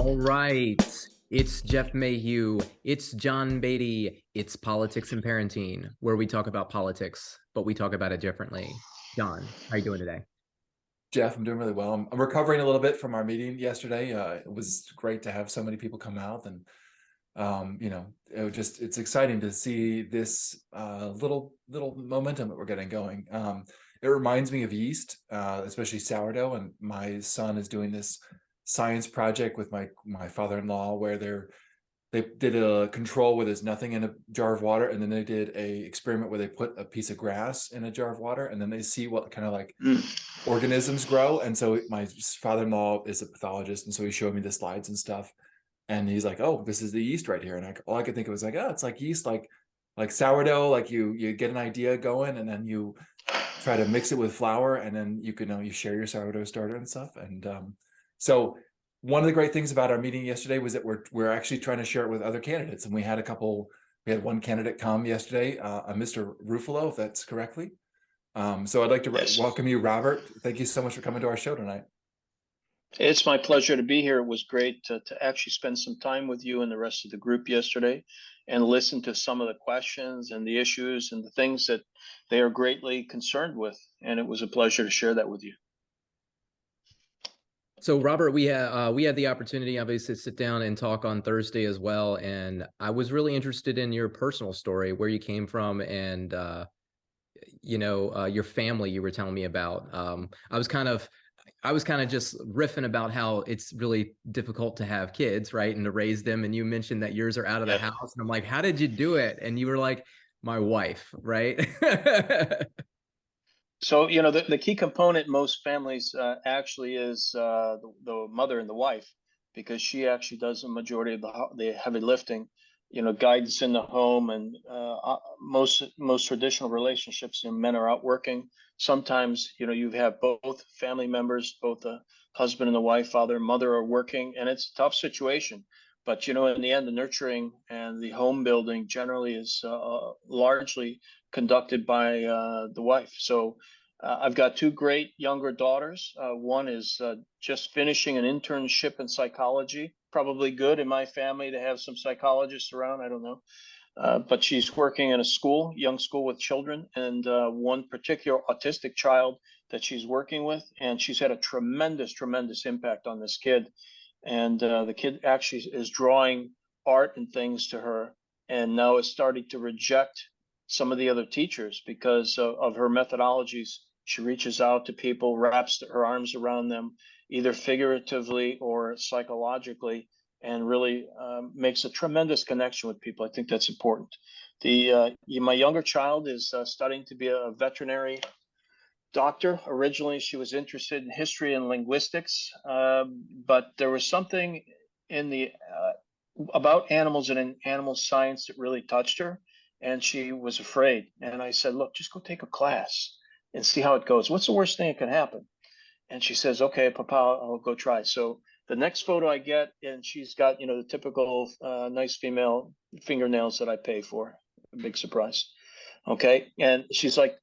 All right. It's Jeff Mayhew. It's John Beatty. It's Politics and Parenting, where we talk about politics, but we talk about it differently. John, how are you doing today? Jeff, I'm doing really well. I'm recovering a little bit from our meeting yesterday. It was great to have so many people come out, and it's exciting to see this little momentum that we're getting going. It reminds me of yeast, especially sourdough. And my son is doing this science project with my father-in-law, where they did a control where there's nothing in a jar of water, and then they did a experiment where they put a piece of grass in a jar of water, and then they see what kind of like organisms grow. And so my father-in-law is a pathologist, and so he showed me the slides and stuff, and he's like, "Oh, this is the yeast right here." And all I could think of was like, "Oh, it's like yeast, like sourdough. Like you get an idea going, and then you try to mix it with flour, and then you share your sourdough starter and stuff." And so one of the great things about our meeting yesterday was that we're actually trying to share it with other candidates, and we had one candidate come yesterday, a Mr. Ruffolo, if that's correctly. So I'd like to Yes. welcome you, Robert. Thank you so much for coming to our show tonight. It's my pleasure to be here. It was great to actually spend some time with you and the rest of the group yesterday and listen to some of the questions and the issues and the things that they are greatly concerned with. And it was a pleasure to share that with you. So, Robert, we had the opportunity, obviously, to sit down and talk on Thursday as well, and I was really interested in your personal story, where you came from, and your family you were telling me about. I was kind of just riffing about how it's really difficult to have kids, right? And to raise them. And you mentioned that yours are out of the Yep. house. And I'm like, how did you do it? And you were like, my wife, right? So, the key component in most families actually is the mother and the wife, because she actually does the majority of the heavy lifting, guidance in the home. And most traditional relationships, men are out working. Sometimes, you have both family members, both the husband and the wife, father and mother are working, and it's a tough situation. But, in the end, the nurturing and the home building generally is largely conducted by the wife. So I've got two great younger daughters. One is just finishing an internship in psychology. Probably good in my family to have some psychologists around. I don't know. But she's working in a young school with children, and one particular autistic child that she's working with. And she's had a tremendous impact on this kid. And the kid actually is drawing art and things to her, and now is starting to reject some of the other teachers because of her methodologies. She reaches out to people, wraps her arms around them, either figuratively or psychologically, and really makes a tremendous connection with people. I think that's important. My younger child is studying to be a veterinary doctor. Originally, she was interested in history and linguistics, but there was something in the about animals and in animal science that really touched her, and she was afraid. And I said, "Look, just go take a class and see how it goes. What's the worst thing that can happen?" And she says, "Okay, Papa, I'll go try." So the next photo I get, and she's got the typical nice female fingernails that I pay for. A big surprise. Okay, and she's like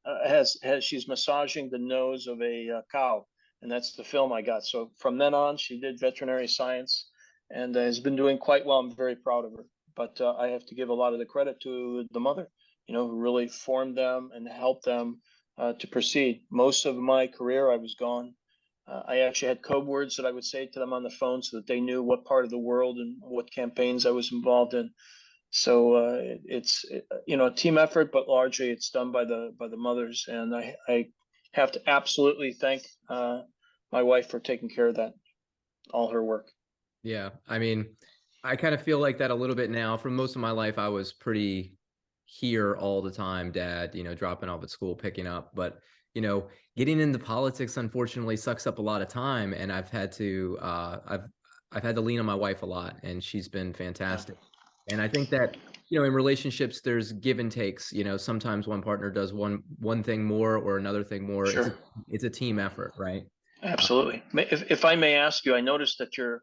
she's massaging the nose of a cow, and that's the film I got. So from then on, she did veterinary science, and has been doing quite well. I'm very proud of her. But I have to give a lot of the credit to the mother, who really formed them and helped them to proceed. Most of my career, I was gone. I actually had code words that I would say to them on the phone so that they knew what part of the world and what campaigns I was involved in. So it's a team effort, but largely it's done by the mothers, and I have to absolutely thank my wife for taking care of that, all her work. Yeah, I mean, I kind of feel like that a little bit now. For most of my life, I was pretty here all the time, dad, dropping off at school, picking up. But, getting into politics, unfortunately, sucks up a lot of time. And I've had to lean on my wife a lot, and she's been Yeah. fantastic. And I think that, in relationships, there's give and takes. Sometimes one partner does one thing more or another thing more. It's a, Sure. it's a team effort, right? Absolutely. If I may ask you, I noticed that your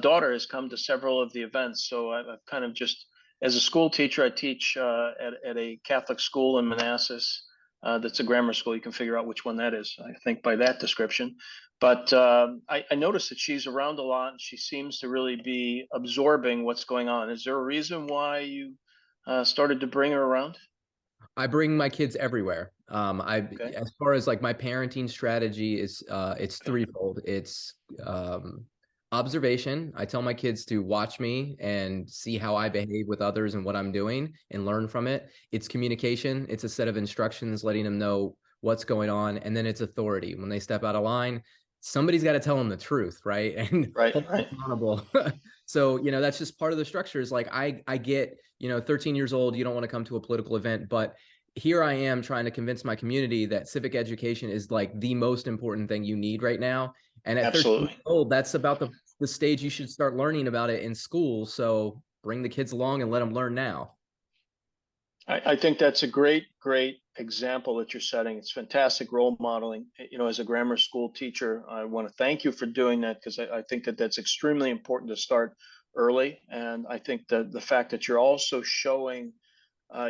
daughter has come to several of the events. So I've kind of just, as a school teacher, I teach at a Catholic school in Manassas. That's a grammar school. You can figure out which one that is, I think, by that description. But I noticed that she's around a lot and she seems to really be absorbing what's going on. Is there a reason why you started to bring her around? I bring my kids everywhere. Okay. As far as like my parenting strategy is, it's Okay. threefold. It's observation. I tell my kids to watch me and see how I behave with others and what I'm doing and learn from it. It's communication. It's a set of instructions, letting them know what's going on. And then it's authority. When they step out of line, somebody's got to tell them the truth, right? And Right. hold them Right. accountable. So, that's just part of the structure is like, I get, 13 years old, you don't want to come to a political event, but here I am trying to convince my community that civic education is like the most important thing you need right now. And at 13 years Absolutely. old, that's about the stage you should start learning about it in school. So bring the kids along and let them learn now. I think that's a great example that you're setting. It's fantastic role modeling. As a grammar school teacher, I want to thank you for doing that because I think that that's extremely important to start early. And I think that the fact that you're also showing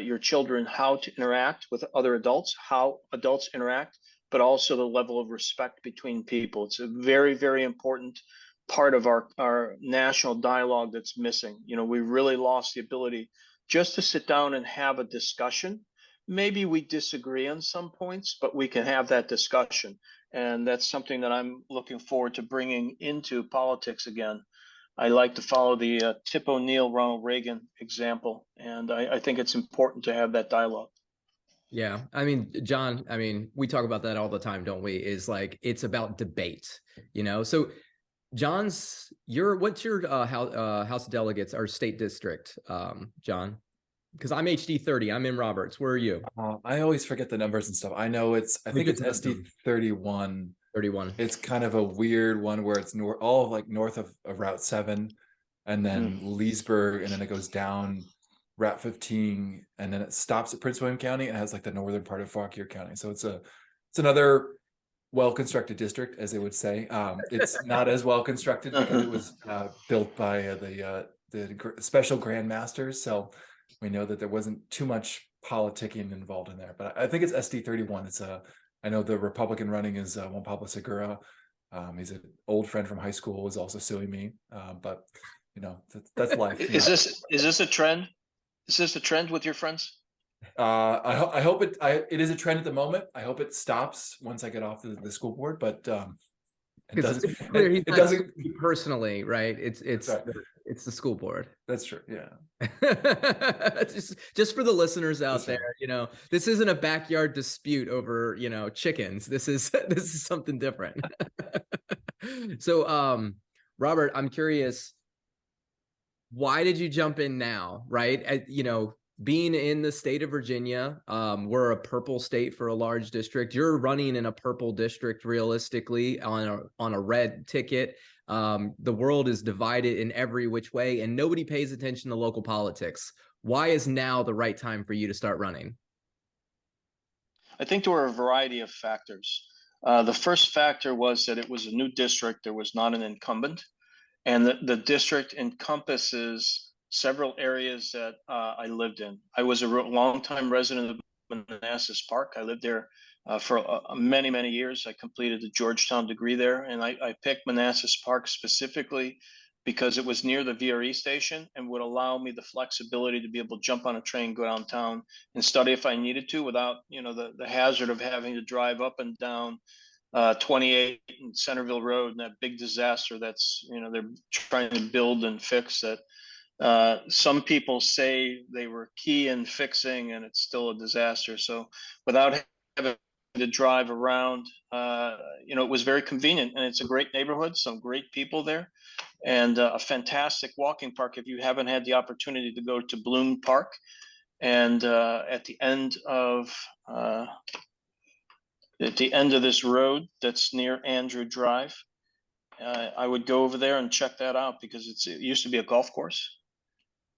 your children how to interact with other adults, how adults interact, but also the level of respect between people. It's a very important part of our national dialogue that's missing. We really lost the ability just to sit down and have a discussion. Maybe we disagree on some points, but we can have that discussion. And that's something that I'm looking forward to bringing into politics again. I like to follow the Tip O'Neill, Ronald Reagan example, and I think it's important to have that dialogue. Yeah. I mean, John, we talk about that all the time, don't we? Is like, it's about debate, So what's your House of Delegates or state district, John? Because I'm HD 30. I'm in Roberts. Where are you? I always forget the numbers and stuff. I know I think it's SD 31. 31. It's kind of a weird one where it's all like north of Route 7, and then Leesburg, and then it goes down Route 15, and then it stops at Prince William County and has like the northern part of Fauquier County. So it's another well-constructed district, as they would say. It's not as well constructed because it was built by the special grandmasters. So we know that there wasn't too much politicking involved in there. But I think it's SD 31. I know the Republican running is Juan Pablo Segura. He's an old friend from high school, was also suing me. But that's life. Is this a trend? Is this a trend with your friends? I hope it is a trend at the moment. I hope it stops once I get off the school board, but it doesn't. It's clear he's it not doesn't personally, right? It's right. it's the school board. That's true. Yeah. just for the listeners out That's there, right. this isn't a backyard dispute over, chickens. This is something different. So, Robert, I'm curious, why did you jump in now, right? Being in the state of Virginia, we're a purple state for a large district. You're running in a purple district realistically on a red ticket. The world is divided in every which way, and nobody pays attention to local politics. Why is now the right time for you to start running? I think there were a variety of factors. The first factor was that it was a new district. There was not an incumbent. And the district encompasses several areas that I lived in. I was a longtime resident of Manassas Park. I lived there for many years. I completed a Georgetown degree there, and I picked Manassas Park specifically because it was near the VRE station and would allow me the flexibility to be able to jump on a train, go downtown, and study if I needed to without the hazard of having to drive up and down 28 and Centerville Road and that big disaster that's they're trying to build and fix that. Some people say they were key in fixing, and it's still a disaster. So without having to drive around, it was very convenient, and it's a great neighborhood, some great people there, and a fantastic walking park. If you haven't had the opportunity to go to Bloom Park, and at the end of this road that's near Andrew Drive, I would go over there and check that out because it used to be a golf course,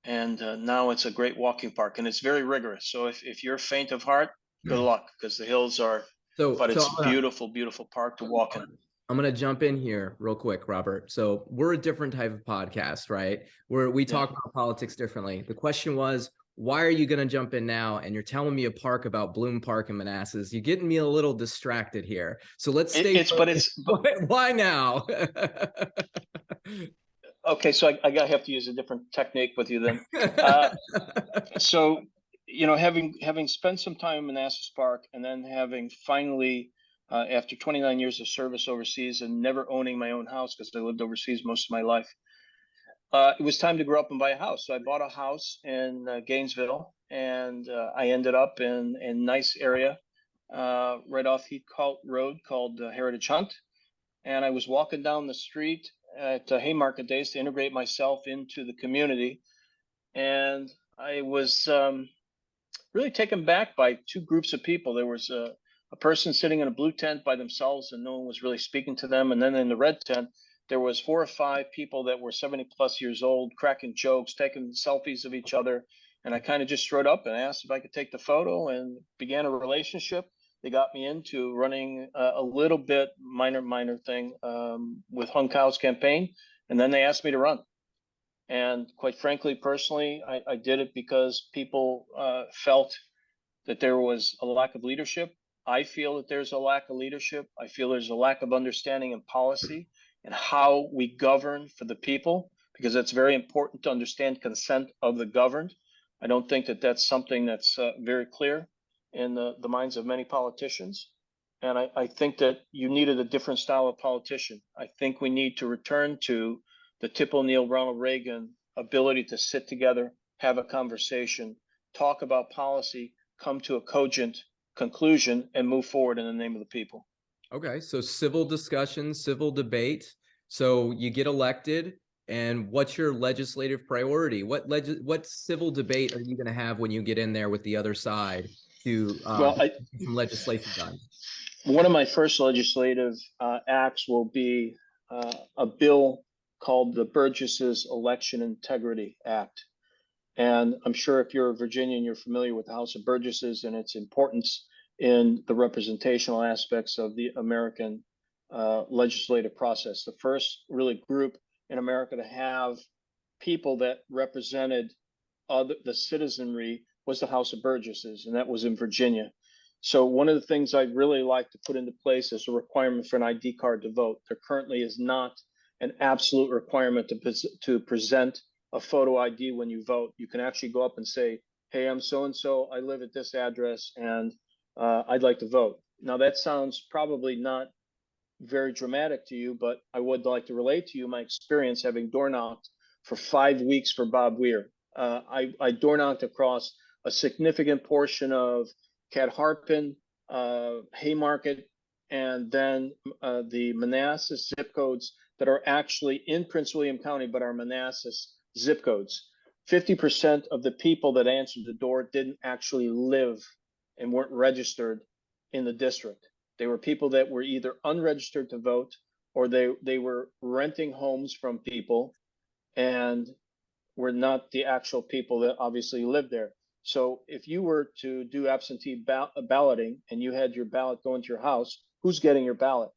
and now it's a great walking park, and it's very rigorous. So if you're faint of heart, good luck because the hills are. But it's a beautiful park to walk in. I'm going to jump in here real quick, Robert. So we're a different type of podcast, right? Where we talk about politics differently. The question was, why are you going to jump in now? And you're telling me a park about Bloom Park in Manassas. You're getting me a little distracted here. So let's stay. Why now? Okay, so I gotta have to use a different technique with you then. So, having spent some time in Manassas Park, and then having finally, after 29 years of service overseas and never owning my own house because I lived overseas most of my life, it was time to grow up and buy a house. So I bought a house in Gainesville, and I ended up in a nice area right off Heathcote Road called Heritage Hunt. And I was walking down the street at Haymarket Days to integrate myself into the community. And I was really taken back by two groups of people. There was a person sitting in a blue tent by themselves, and no one was really speaking to them. And then in the red tent, there was 4 or 5 people that were 70 plus years old, cracking jokes, taking selfies of each other. And I kind of just strode up and asked if I could take the photo, and began a relationship. They got me into running a little bit minor thing with Hung Cow's campaign. And then they asked me to run. And quite frankly, personally, I did it because people felt that there was a lack of leadership. I feel that there's a lack of leadership. I feel there's a lack of understanding and policy and how we govern for the people, because it's very important to understand consent of the governed. I don't think that that's something that's very clear in the minds of many politicians. And I think that you needed a different style of politician. I think we need to return to the Tip O'Neill, Ronald Reagan ability to sit together, have a conversation, talk about policy, come to a cogent conclusion, and move forward in the name of the people. Okay, so civil discussion, civil debate. So you get elected, and what's your legislative priority? What civil debate are you going to have when you get in there with the other side to get some legislation done? One of my first legislative acts will be a bill called the Burgess's Election Integrity Act. And I'm sure if you're a Virginian, you're familiar with the House of Burgesses and its importance in the representational aspects of the American legislative process. The first really group in America to have people that represented the citizenry was the House of Burgesses, and that was in Virginia. So one of the things I'd really like to put into place is a requirement for an ID card to vote. There currently is not an absolute requirement to present a photo ID when you vote. You can actually go up and say, hey, I'm so-and-so, I live at this address, and I'd like to vote. Now that sounds probably not very dramatic to you, but I would like to relate to you my experience having door knocked for 5 weeks for Bob Weir. I door knocked across a significant portion of Cadharpin, Haymarket, and then the Manassas zip codes that are actually in Prince William County, but are Manassas zip codes. 50% of the people that answered the door didn't actually live and weren't registered in the district. They were people that were either unregistered to vote, or they were renting homes from people and were not the actual people that obviously lived there. So if you were to do absentee balloting and you had your ballot going to your house, who's getting your ballot?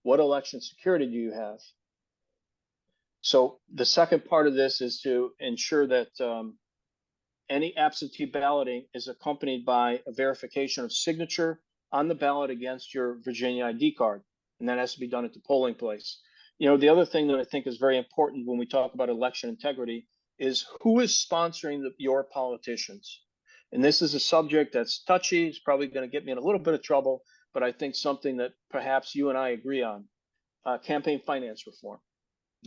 What election security do you have? So the second part of this is to ensure that any absentee balloting is accompanied by a verification of signature on the ballot against your Virginia ID card. And that has to be done at the polling place. The other thing that I think is very important when we talk about election integrity is who is sponsoring your politicians. And this is a subject that's touchy. It's probably going to get me in a little bit of trouble, but I think something that perhaps you and I agree on, campaign finance reform.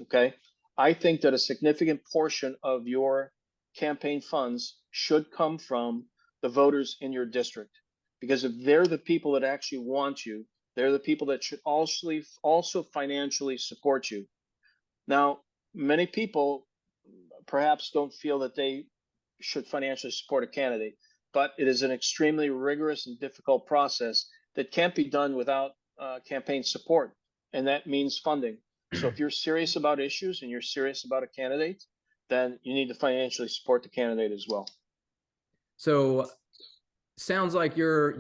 Okay. I think that a significant portion of your campaign funds should come from the voters in your district, because if they're the people that actually want you, they're the people that should also financially support you. Now, many people perhaps don't feel that they should financially support a candidate, but it is an extremely rigorous and difficult process that can't be done without campaign support, and that means funding. So if you're serious about issues and you're serious about a candidate, then you need to financially support the candidate as well. So sounds like your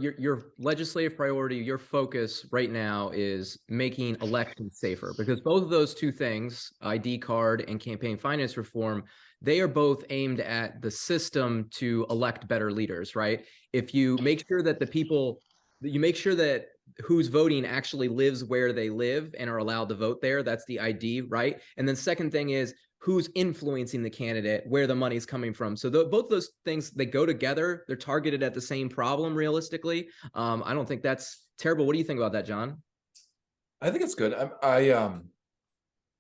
legislative priority, your focus right now is making elections safer, because both of those two things, ID card and campaign finance reform, they are both aimed at the system to elect better leaders, right? If you make sure that the people, you make sure that who's voting actually lives where they live and are allowed to vote there, that's the ID, right? And then second thing is who's influencing the candidate, where the money's coming from. So both those things, they go together. They're targeted at the same problem, realistically. I don't think that's terrible. What do you think about that, John? I think it's good. I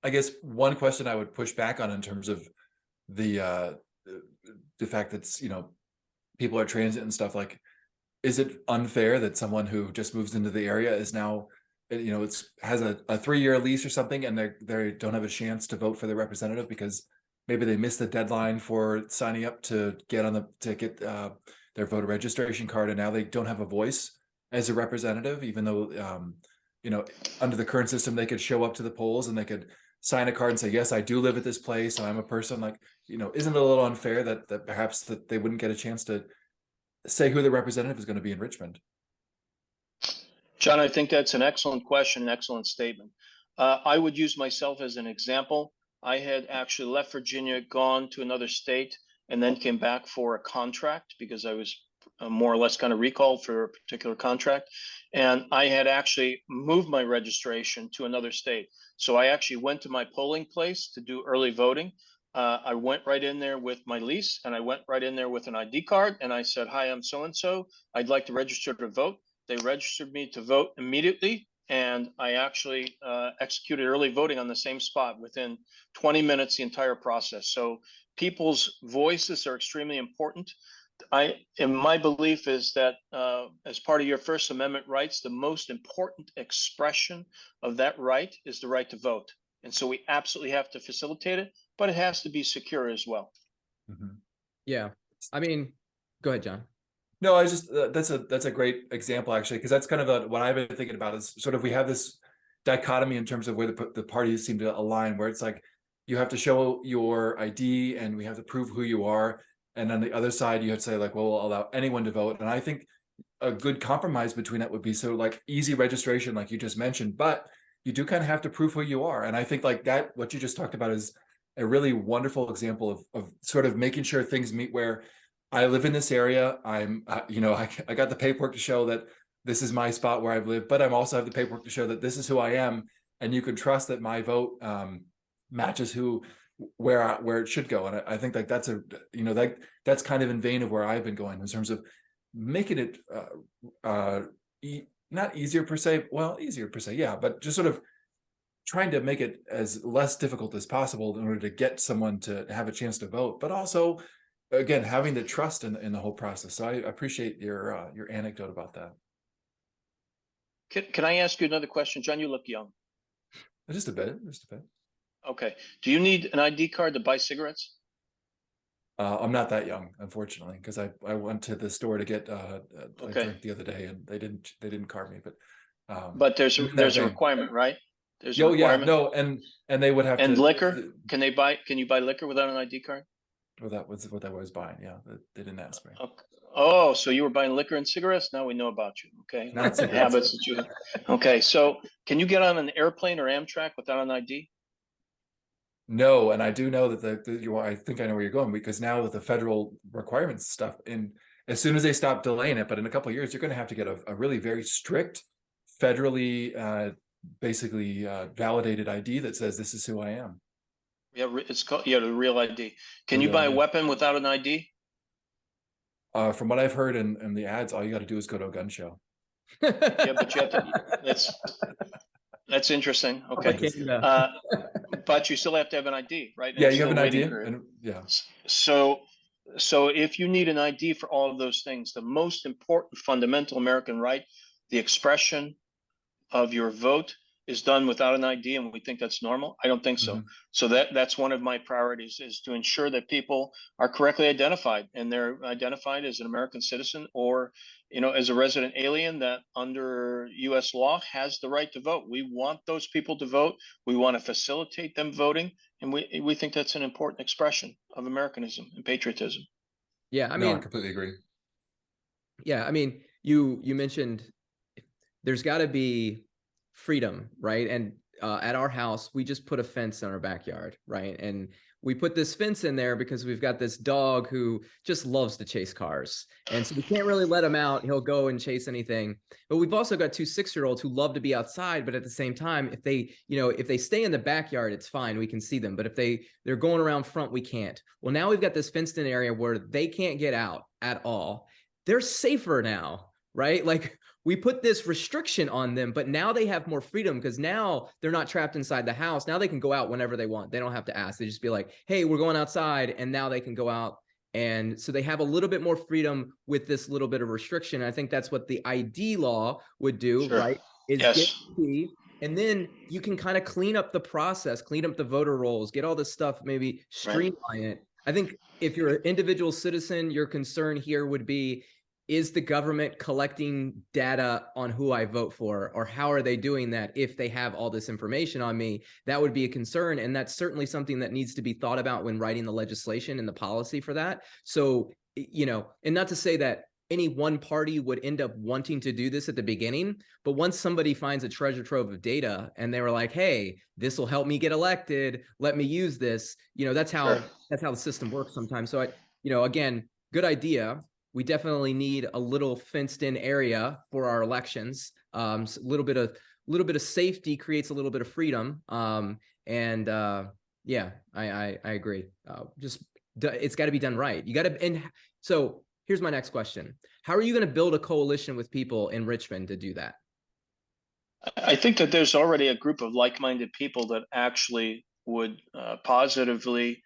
guess one question I would push back on in terms of the fact that, you know, people are transit and stuff, like, is it unfair that someone who just moves into the area is now, you know, it's has a 3-year lease or something, and they don't have a chance to vote for their representative because maybe they missed the deadline for signing up to get their voter registration card, and now they don't have a voice as a representative, even though you know, under the current system they could show up to the polls and they could sign a card and say, yes, I do live at this place and I'm a person. Like, you know, isn't it a little unfair that perhaps that they wouldn't get a chance to say who the representative is going to be in Richmond? John, I think that's an excellent question, an excellent statement. I would use myself as an example. I had actually left Virginia, gone to another state, and then came back for a contract because I was more or less kind of recalled for a particular contract. And I had actually moved my registration to another state. So I actually went to my polling place to do early voting. I went right in there with my lease, and I went right in there with an ID card, and I said, hi, I'm so-and-so. I'd like to register to vote. They registered me to vote immediately, and I actually executed early voting on the same spot within 20 minutes, the entire process. So people's voices are extremely important. And my belief is that as part of your First Amendment rights, the most important expression of that right is the right to vote. And so we absolutely have to facilitate it, but it has to be secure as well. Mm-hmm. Yeah. I mean, go ahead, John. No, I just that's a great example, actually, because that's kind of what I've been thinking about is sort of we have this dichotomy in terms of where the parties seem to align, where it's like you have to show your ID and we have to prove who you are, and on the other side you have to say like, well, we'll allow anyone to vote. And I think a good compromise between that would be so like easy registration, like you just mentioned, but you do kind of have to prove who you are. And I think like that, what you just talked about is a really wonderful example of sort of making sure things meet where I live in this area. I'm, you know, I got the paperwork to show that this is my spot where I've lived, but I'm also have the paperwork to show that this is who I am. And you can trust that my vote matches where it should go. And I think like that's a, you know, that's kind of in vein of where I've been going in terms of making it not easier per se, well, easier per se, yeah, but just sort of trying to make it as less difficult as possible in order to get someone to have a chance to vote, but also again having the trust in the whole process. So I appreciate your anecdote about that. Can I ask you another question, John? You look young. Just a bit. Okay. Do you need an ID card to buy cigarettes? I'm not that young, unfortunately, because I went to the store to get a drink the other day, and they didn't card me. But there's a requirement, right? There's a requirement. Yeah, no, and they would have and to. Liquor? Can you buy liquor without an ID card? Well, that was what I was buying. Yeah, they didn't ask me. Okay. Oh, so you were buying liquor and cigarettes? Now we know about you. Okay. Not cigarettes. Habits that you have. Okay, so can you get on an airplane or Amtrak without an ID? No, and I do know that I think I know where you're going, because now with the federal requirements stuff, and as soon as they stop delaying it, but in a couple of years, you're going to have to get a really very strict, federally basically validated ID that says this is who I am. Yeah, it's called the real ID. Can you buy a weapon without an ID? From what I've heard in the ads, all you got to do is go to a gun show. Yeah, but you have to. That's interesting. Okay. But you still have to have an ID, right? Yeah, you have an ID. And, yeah. So if you need an ID for all of those things, the most important fundamental American right, the expression of your vote, is done without an ID, and we think that's normal. I don't think so. Mm-hmm. So that's one of my priorities, is to ensure that people are correctly identified, and they're identified as an American citizen or, you know, as a resident alien that under U.S. law has the right to vote. We want those people to vote. We want to facilitate them voting, and we think that's an important expression of Americanism and patriotism. Yeah, I No, mean, I completely agree. Yeah, I mean, you mentioned there's got to be freedom, right? And at our house, we just put a fence in our backyard, right? And we put this fence in there because we've got this dog who just loves to chase cars. And so we can't really let him out. He'll go and chase anything. But we've also got two 6-year-olds who love to be outside, but at the same time, if they, if they stay in the backyard, it's fine. We can see them. But if they're going around front, we can't. Well, now we've got this fenced in area where they can't get out at all. They're safer now, right? Like we put this restriction on them, but now they have more freedom because now they're not trapped inside the house. Now they can go out whenever they want. They don't have to ask. They just be like, hey, we're going outside. And now they can go out. And so they have a little bit more freedom with this little bit of restriction. I think that's what the ID law would do, Sure. right? Is get Yes. the and then you can kind of clean up the process, clean up the voter rolls, get all this stuff, maybe Right. streamline it. I think if you're an individual citizen, your concern here would be, is the government collecting data on who I vote for, or how are they doing that if they have all this information on me? That would be a concern. And that's certainly something that needs to be thought about when writing the legislation and the policy for that. So, and not to say that any one party would end up wanting to do this at the beginning, but once somebody finds a treasure trove of data and they were like, hey, this will help me get elected, let me use this, that's how the system works sometimes. So again, good idea. We definitely need a little fenced in area for our elections. So a little bit of safety creates a little bit of freedom. Yeah, I agree. It's got to be done right. You got to. And so here's my next question: how are you going to build a coalition with people in Richmond to do that? I think that there's already a group of like-minded people that actually would positively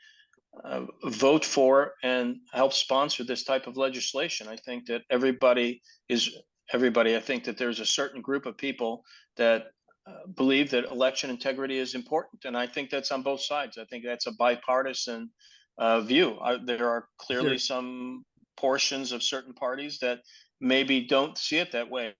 vote for and help sponsor this type of legislation. I think that everybody. I think that there's a certain group of people that believe that election integrity is important, and I think that's on both sides. I think that's a bipartisan view. There are clearly some portions of certain parties that maybe don't see it that way,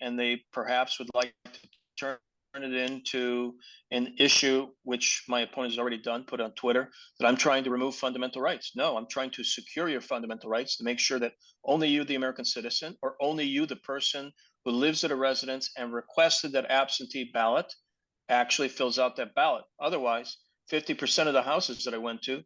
and they perhaps would like to turn it into an issue, which my opponent has already done, put on Twitter, that I'm trying to remove fundamental rights. No, I'm trying to secure your fundamental rights to make sure that only you, the American citizen, or only you, the person who lives at a residence and requested that absentee ballot, actually fills out that ballot. Otherwise, 50% of the houses that I went to,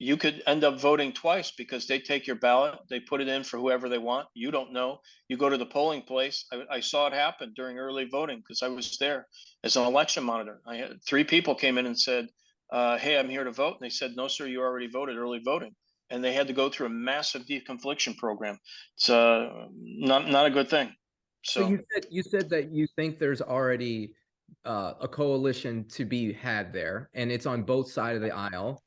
you could end up voting twice because they take your ballot, they put it in for whoever they want. You don't know. You go to the polling place. I saw it happen during early voting because I was there as an election monitor. I had 3 people came in and said, hey, I'm here to vote. And they said, no, sir, you already voted early voting. And they had to go through a massive deconfliction program. It's not a good thing. So you said that you think there's already a coalition to be had there, and it's on both sides of the aisle.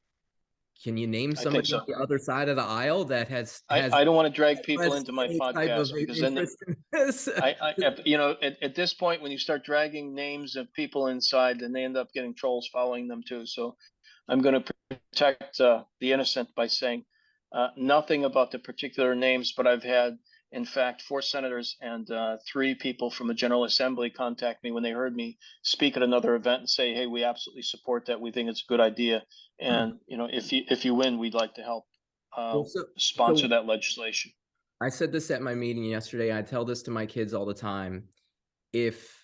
Can you name somebody on the other side of the aisle that has I don't want to drag people expressed into my any type podcast of because then interest in this? at this point, when you start dragging names of people inside, then they end up getting trolls following them too. So I'm going to protect the innocent by saying nothing about the particular names, but I've had, in fact, 4 senators and 3 people from the General Assembly contact me when they heard me speak at another event and say, "Hey, we absolutely support that. We think it's a good idea, and if you win, we'd like to help Well, sponsor that legislation." I said this at my meeting yesterday. I tell this to my kids all the time. If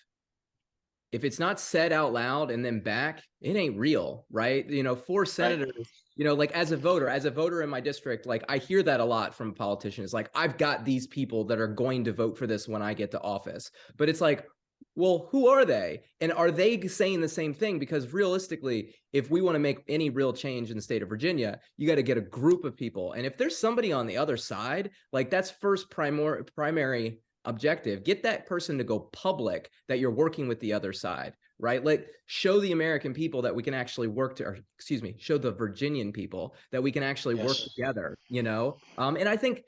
it's not said out loud and then back, it ain't real, right? 4 senators, like as a voter in my district, like I hear that a lot from politicians. Like, I've got these people that are going to vote for this when I get to office. But it's like, well, who are they? And are they saying the same thing? Because realistically, if we want to make any real change in the state of Virginia, you got to get a group of people. And if there's somebody on the other side, like that's first primary objective. Get that person to go public that you're working with the other side, right? Like, show the American people that we can actually show the Virginian people that we can actually work together, and I think,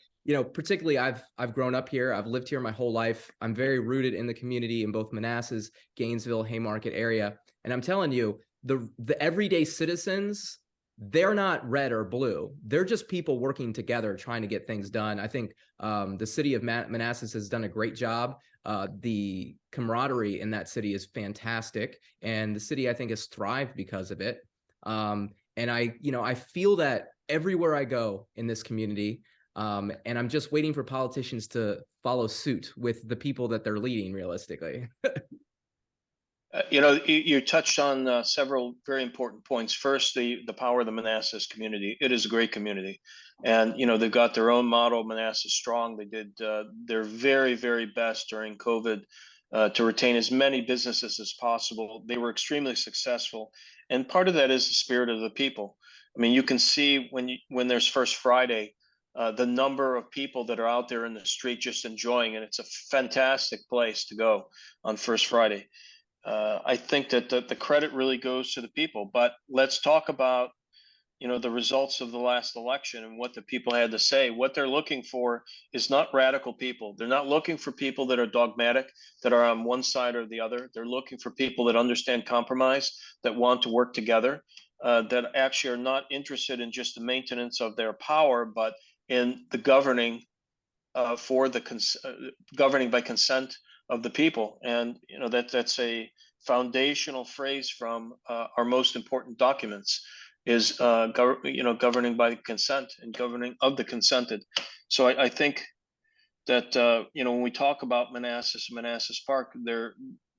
particularly I've grown up here. I've lived here my whole life. I'm very rooted in the community in both Manassas, Gainesville, Haymarket area. And I'm telling you, the everyday citizens, they're not red or blue. They're just people working together, trying to get things done. I think the city of Manassas has done a great job. The camaraderie in that city is fantastic. And the city, I think, has thrived because of it. And I feel that everywhere I go in this community, And I'm just waiting for politicians to follow suit with the people that they're leading realistically. You touched on several very important points. First, the power of the Manassas community. It is a great community, and they've got their own model, Manassas Strong. They did their very, very best during COVID to retain as many businesses as possible. They were extremely successful, and part of that is the spirit of the people. I mean, you can see when there's First Friday, the number of people that are out there in the street just enjoying it. It's a fantastic place to go on First Friday. I think that the credit really goes to the people. But let's talk about the results of the last election and what the people had to say. What they're looking for is not radical people. They're not looking for people that are dogmatic, that are on one side or the other. They're looking for people that understand compromise, that want to work together, that actually are not interested in just the maintenance of their power, but in the governing governing by consent of the people. And that's a foundational phrase from our most important documents is governing by consent and governing of the consented. So I think that when we talk about Manassas Park,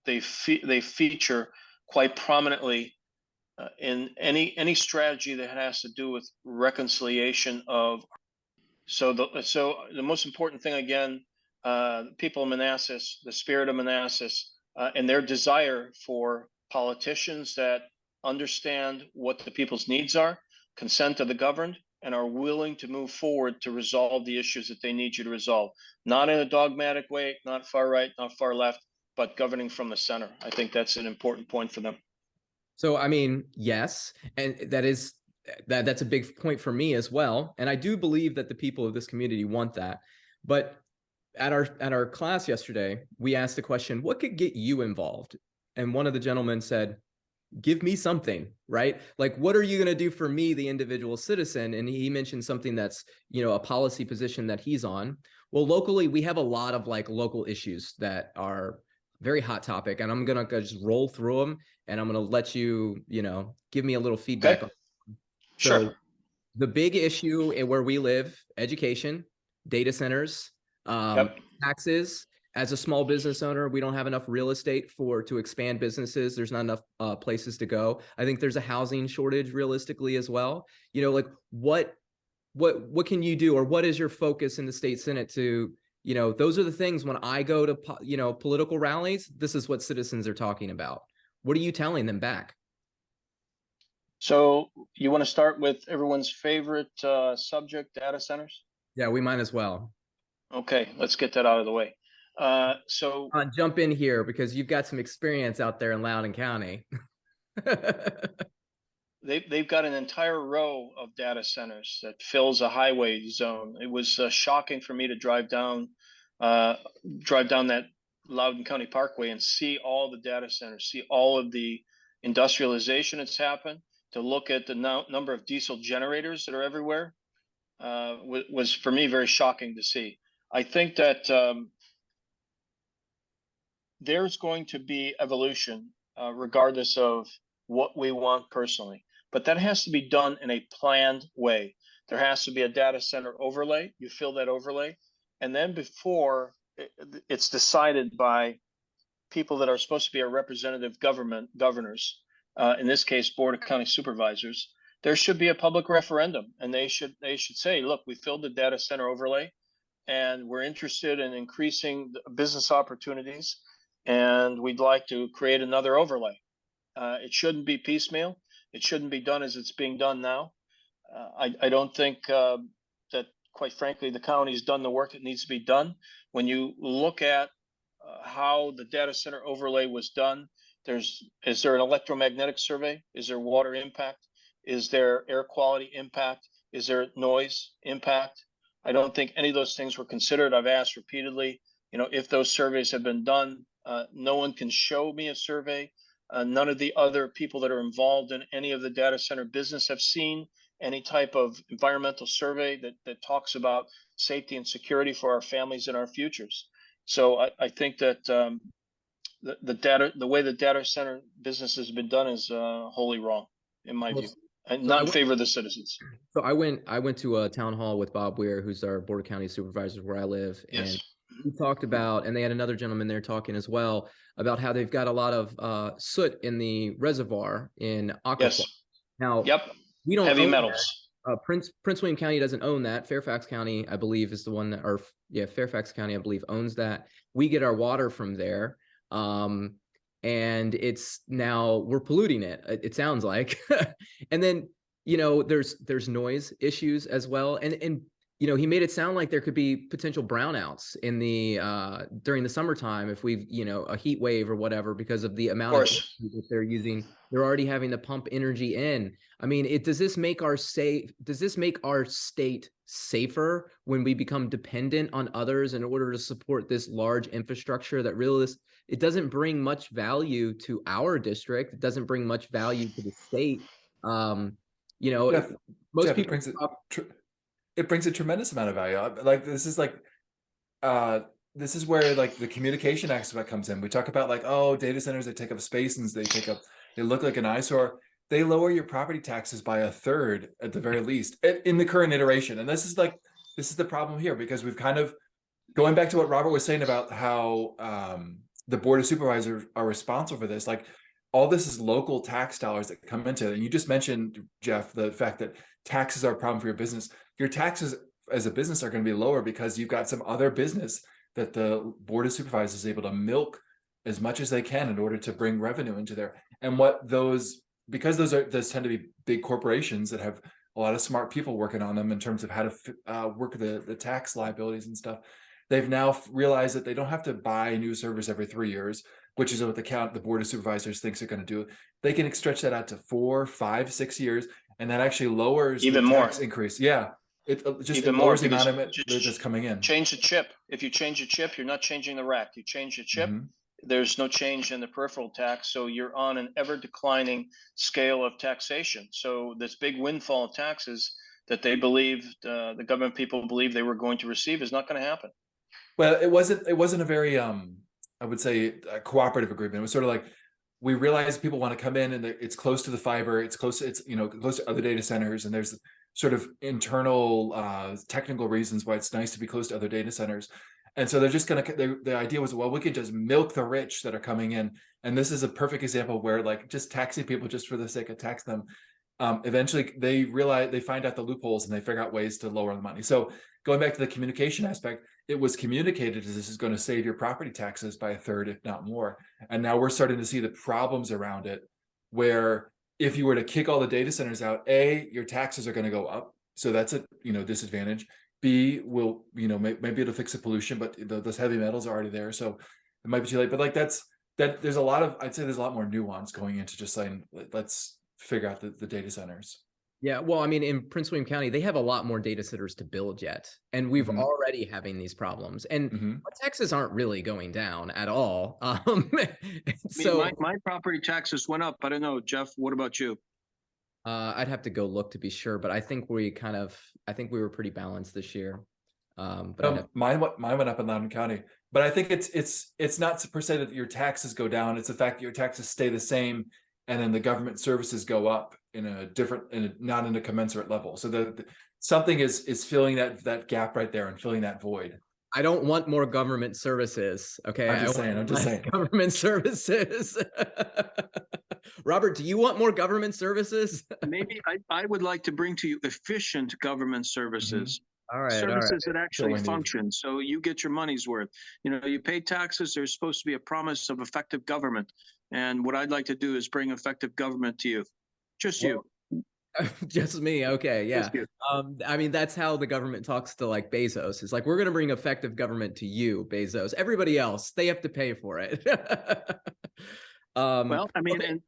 they feature quite prominently in any strategy that has to do with reconciliation of. So the most important thing, again, people of Manassas, the spirit of Manassas, and their desire for politicians that understand what the people's needs are, consent of the governed, and are willing to move forward to resolve the issues that they need you to resolve. Not in a dogmatic way, not far right, not far left, but governing from the center. I think that's an important point for them. So, I mean, yes, and that's a big point for me as well. And I do believe that the people of this community want that. But at our class yesterday, we asked the question, what could get you involved? And one of the gentlemen said, give me something, right? Like, what are you going to do for me, the individual citizen? And he mentioned something that's, a policy position that he's on. Well, locally, we have a lot of local issues that are very hot topic, and I'm going to just roll through them, and I'm going to let you, give me a little feedback. Okay. So Sure. the big issue where we live, education, data centers, Yep. taxes. As a small business owner, we don't have enough real estate to expand businesses. There's not enough places to go. I think there's a housing shortage realistically as well. What can you do, or what is your focus in the state Senate to, those are the things when I go to, political rallies, this is what citizens are talking about. What are you telling them back? So you want to start with everyone's favorite subject, data centers? Yeah, we might as well. Okay, let's get that out of the way. So jump in here because you've got some experience out there in Loudoun County. they've got an entire row of data centers that fills a highway zone. It was shocking for me to drive down that Loudoun County Parkway and see all the data centers, see all of the industrialization that's happened, to look at the number of diesel generators that are everywhere. Was for me very shocking to see. I think that there's going to be evolution regardless of what we want personally, but that has to be done in a planned way. There has to be a data center overlay. You fill that overlay, and then before it's decided by people that are supposed to be our representative governors, in this case, Board of County Supervisors, there should be a public referendum, and they should say, look, we filled the data center overlay, and we're interested in increasing business opportunities, and we'd like to create another overlay. It shouldn't be piecemeal. It shouldn't be done as it's being done now. I don't think that, quite frankly, the county's done the work that needs to be done. When you look at how the data center overlay was done, is there an electromagnetic survey? Is there water impact? Is there air quality impact? Is there noise impact? I don't think any of those things were considered. I've asked repeatedly, if those surveys have been done. No one can show me a survey. None of the other people that are involved in any of the data center business have seen any type of environmental survey that talks about safety and security for our families and our futures. So I think that the way the data center business has been done is wholly wrong, in my view. and So not in favor of the citizens. I went to a town hall with Bob Weir, who's our Board of County Supervisors where I live, Yes. and we talked about, and they had another gentleman there talking as well about how they've got a lot of soot in the reservoir in Aquaqua. Yes. Now, Yep. we don't Heavy own metals. that. Prince William County doesn't own that. Fairfax County, I believe, is the one that, or yeah, Fairfax County, I believe, owns that. We get our water from there. And it's now we're polluting it. It sounds like, and then there's noise issues as well, and he made it sound like there could be potential brownouts in the during the summertime if we've a heat wave or whatever because of the amount of energy that they're using. They're already having to pump energy in. I mean, does this make our state safer when we become dependent on others in order to support this large infrastructure that really it doesn't bring much value to our district. It doesn't bring much value to the state. Jeff, Most Jeff, people it brings a tremendous amount of value. Like this is where like the communication aspect comes in. We talk about like, oh, data centers, they take up space and they look like an eyesore. They lower your property taxes by a third at the very least in the current iteration. And this is the problem here, because we've kind of going back to what Robert was saying about how the Board of Supervisors are responsible for this. Like all this is local tax dollars that come into it. And you just mentioned, Jeff, the fact that taxes are a problem for your business. Your taxes as a business are going to be lower because you've got some other business that the Board of Supervisors is able to milk as much as they can in order to bring revenue into there. And because those tend to be big corporations that have a lot of smart people working on them in terms of how to work the tax liabilities and stuff. They've now realized that they don't have to buy a new servers every 3 years, which is what the Board of Supervisors thinks they're going to do. They can stretch that out to 4, 5, 6 years, and that actually lowers even the more tax increase. Yeah, it even more lowers the amount of it that's coming in. Change the chip. If you change the chip, you're not changing the rack. You change the chip. There's no change in the peripheral tax, so you're on an ever declining scale of taxation. So this big windfall of taxes that they believe the government people believe they were going to receive is not going to happen. Well, it wasn't a very I would say a cooperative agreement. It was sort of like, we realize people want to come in and it's close to the fiber, it's close to other data centers, and there's sort of internal technical reasons why it's nice to be close to other data centers. And so they're just the idea was, well, we could just milk the rich that are coming in. And this is a perfect example where like just taxing people just for the sake of tax them. Eventually they find out the loopholes and they figure out ways to lower the money. So going back to the communication aspect, it was communicated as this is going to save your property taxes by a third, if not more. And now we're starting to see the problems around it, where if you were to kick all the data centers out, A, your taxes are going to go up. So that's a disadvantage. B, will maybe it'll fix the pollution, but those heavy metals are already there, so it might be too late. But like there's a lot of, I'd say there's a lot more nuance going into just saying, let's figure out the data centers. Yeah, well, I mean, in Prince William County, they have a lot more data centers to build yet, and we've already having these problems, and our taxes aren't really going down at all. So my property taxes went up. I don't know, Jeff. What about you? I'd have to go look to be sure, but I think we were pretty balanced this year. But mine went up in Loudoun County, but I think it's not per se that your taxes go down. It's the fact that your taxes stay the same, and then the government services go up not in a commensurate level. So something is filling that gap right there and filling that void. I don't want more government services. Okay, I'm just saying. Government services. Robert, do you want more government services? Maybe I would like to bring to you efficient government services. All right, services that actually function, so you get your money's worth. You pay taxes. There's supposed to be a promise of effective government, and what I'd like to do is bring effective government to you. Just you. Just me. Okay, yeah. I mean, that's how the government talks to like Bezos. It's like, we're going to bring effective government to you, Bezos. Everybody else, they have to pay for it. Well, I mean, and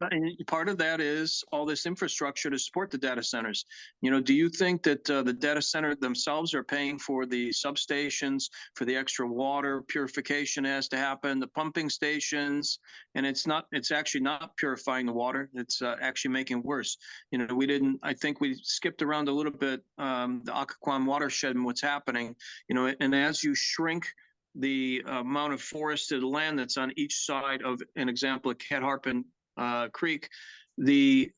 part of that is all this infrastructure to support the data centers. Do you think that the data center themselves are paying for the substations, for the extra water purification has to happen, the pumping stations, and it's actually not purifying the water. It's actually making it worse. I think we skipped around a little bit the Occoquan watershed and what's happening, and as you shrink the amount of forested land that's on each side of an example of Cat Harpin Creek, the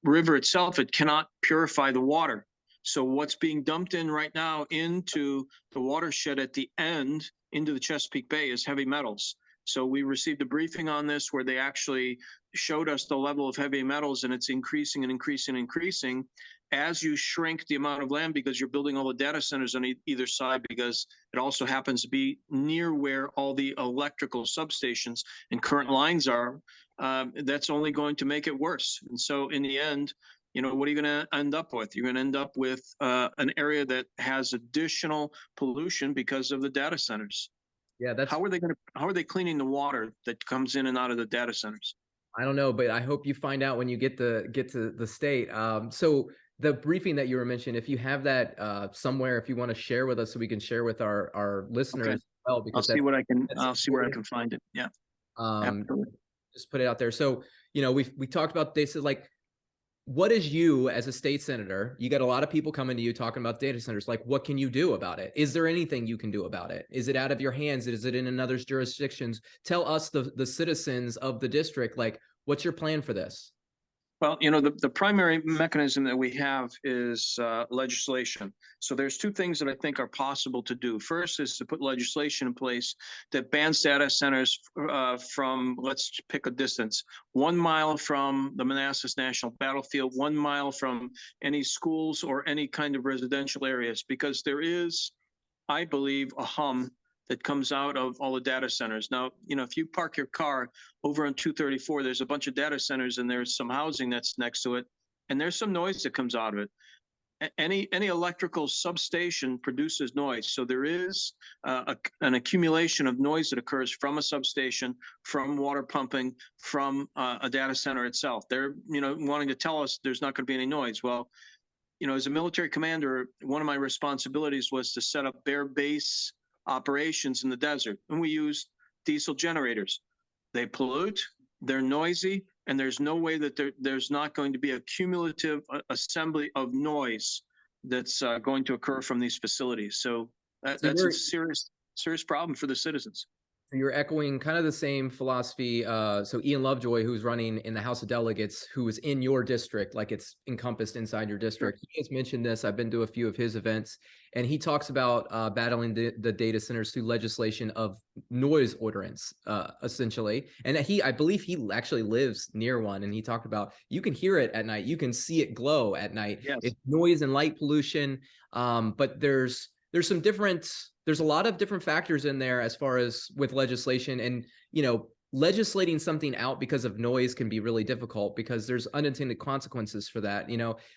river itself, it cannot purify the water. So what's being dumped in right now into the watershed at the end into the Chesapeake Bay is heavy metals. So we received a briefing on this where they actually showed us the level of heavy metals, and it's increasing and increasing and increasing as you shrink the amount of land, because you're building all the data centers on either side, because it also happens to be near where all the electrical substations and current lines are. That's only going to make it worse. And so in the end, what are you going to end up with? You're going to end up with an area that has additional pollution because of the data centers. Yeah, that's How are they cleaning the water that comes in and out of the data centers? I don't know, but I hope you find out when you get to the state. So the briefing that you were mentioning, if you have that somewhere, if you want to share with us, so we can share with our listeners Okay. as well, I'll because see what I can. that's I'll see where I can find it. Yeah, um, absolutely. just put it out there. So we talked about this. Like, what is you as a state senator? You got a lot of people coming to you talking about data centers. Like, what can you do about it? Is there anything you can do about it? Is it out of your hands? Is it in another's jurisdictions? Tell us, the citizens of the district, like, what's your plan for this? Well, the primary mechanism that we have is legislation. So there's two things that I think are possible to do. First is to put legislation in place that bans data centers from, let's pick a distance, 1 mile from the Manassas National Battlefield, 1 mile from any schools or any kind of residential areas, because there is, I believe, a hum that comes out of all the data centers. Now, if you park your car over on 234, there's a bunch of data centers and there's some housing that's next to it, and there's some noise that comes out of it. Any electrical substation produces noise, so there is an accumulation of noise that occurs from a substation, from water pumping, from a data center itself. They're wanting to tell us there's not going to be any noise. Well, as a military commander, one of my responsibilities was to set up bare base operations in the desert, and we used diesel generators. They pollute, they're noisy, and there's no way that there's not going to be a cumulative assembly of noise that's going to occur from these facilities. So that's a serious problem for the citizens. You're echoing kind of the same philosophy. So Ian Lovejoy, who's running in the House of Delegates, who is in your district, like it's encompassed inside your district. Sure. He has mentioned this. I've been to a few of his events, and he talks about battling the data centers through legislation of noise ordinance, essentially. And I believe he actually lives near one, and he talked about you can hear it at night, you can see it glow at night. Yes. It's noise and light pollution, but there's a lot of different factors in there as far as with legislation, and legislating something out because of noise can be really difficult because there's unintended consequences for that.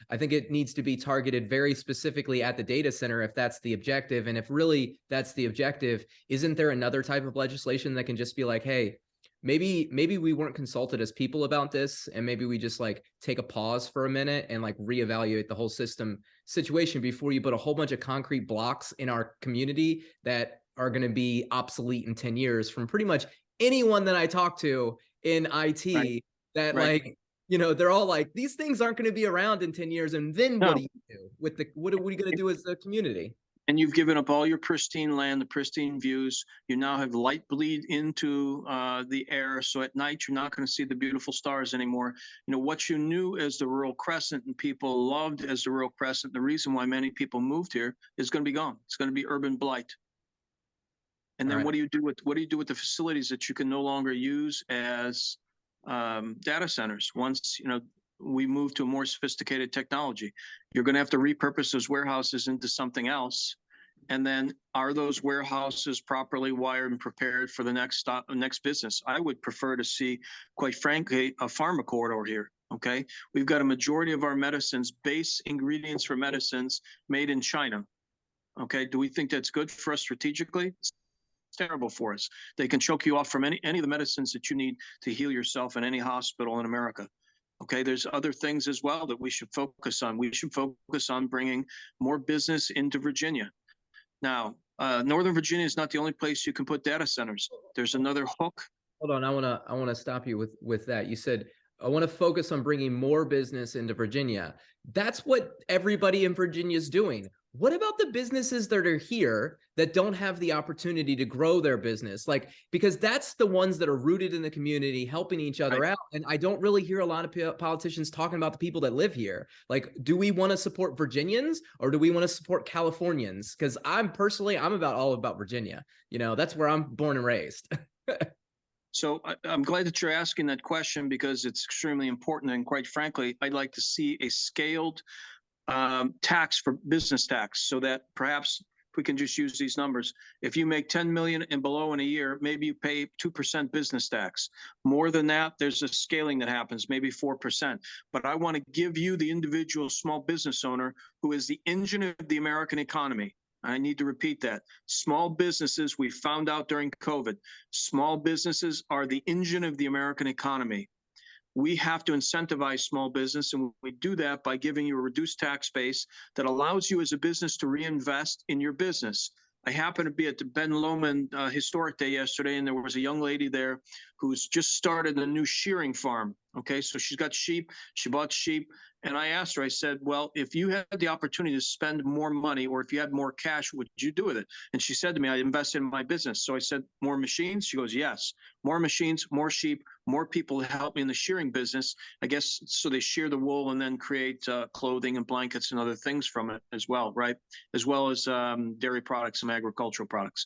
I think it needs to be targeted very specifically at the data center if that's the objective. And if really that's the objective, isn't there another type of legislation that can just be like, hey, maybe we weren't consulted as people about this, and maybe we just like take a pause for a minute and like reevaluate the whole situation before you put a whole bunch of concrete blocks in our community that are going to be obsolete in 10 years from pretty much anyone that I talk to in IT. Right. That right. Like, they're all like, these things aren't going to be around in 10 years. And then what do you do with what are you going to do as a community? And you've given up all your pristine land, the pristine views. You now have light bleed into the air. So at night, you're not going to see the beautiful stars anymore. What you knew as the rural crescent and people loved as the rural crescent, the reason why many people moved here is going to be gone. It's going to be urban blight. And then what do you do with the facilities that you can no longer use as data centers? Once, we move to a more sophisticated technology, you're going to have to repurpose those warehouses into something else. And then are those warehouses properly wired and prepared for the next business? I would prefer to see, quite frankly, a pharma corridor here. Okay. We've got a majority of our medicines, base ingredients for medicines made in China. Okay. Do we think that's good for us strategically? It's terrible for us. They can choke you off from any of the medicines that you need to heal yourself in any hospital in America. Okay, there's other things as well that we should focus on. We should focus on bringing more business into Virginia. Now, Northern Virginia is not the only place you can put data centers. There's another hook. Hold on, I want to stop you with that. You said I want to focus on bringing more business into Virginia. That's what everybody in Virginia is doing. What about the businesses that are here that don't have the opportunity to grow their business? Like, because that's the ones that are rooted in the community, helping each other out. And I don't really hear a lot of politicians talking about the people that live here. Like, do we want to support Virginians or do we want to support Californians? Because I'm all about Virginia. You know, that's where I'm born and raised. So I'm glad that you're asking that question because it's extremely important. And quite frankly, I'd like to see a scaled tax for business tax so that perhaps if we can just use these numbers, if you make 10 million and below in a year, maybe you pay 2% business tax. More than that, there's a scaling that happens, maybe 4%. But I want to give you the individual small business owner who is the engine of the American economy. I need to repeat that. Small businesses, we found out during COVID, small businesses are the engine of the American economy. We have to incentivize small business, and we do that by giving you a reduced tax base that allows you as a business to reinvest in your business. I happened to be at the Ben Lomond Historic Day yesterday, and there was a young lady there who's just started a new shearing farm. Okay, so she's got sheep, she bought sheep. And I asked her, I said, well, if you had the opportunity to spend more money or if you had more cash, what would you do with it? And she said to me, I invested in my business. So I said, more machines? She goes, yes, more machines, more sheep, more people to help me in the shearing business. I guess so they shear the wool and then create clothing and blankets and other things from it as well, right? As well as dairy products and agricultural products.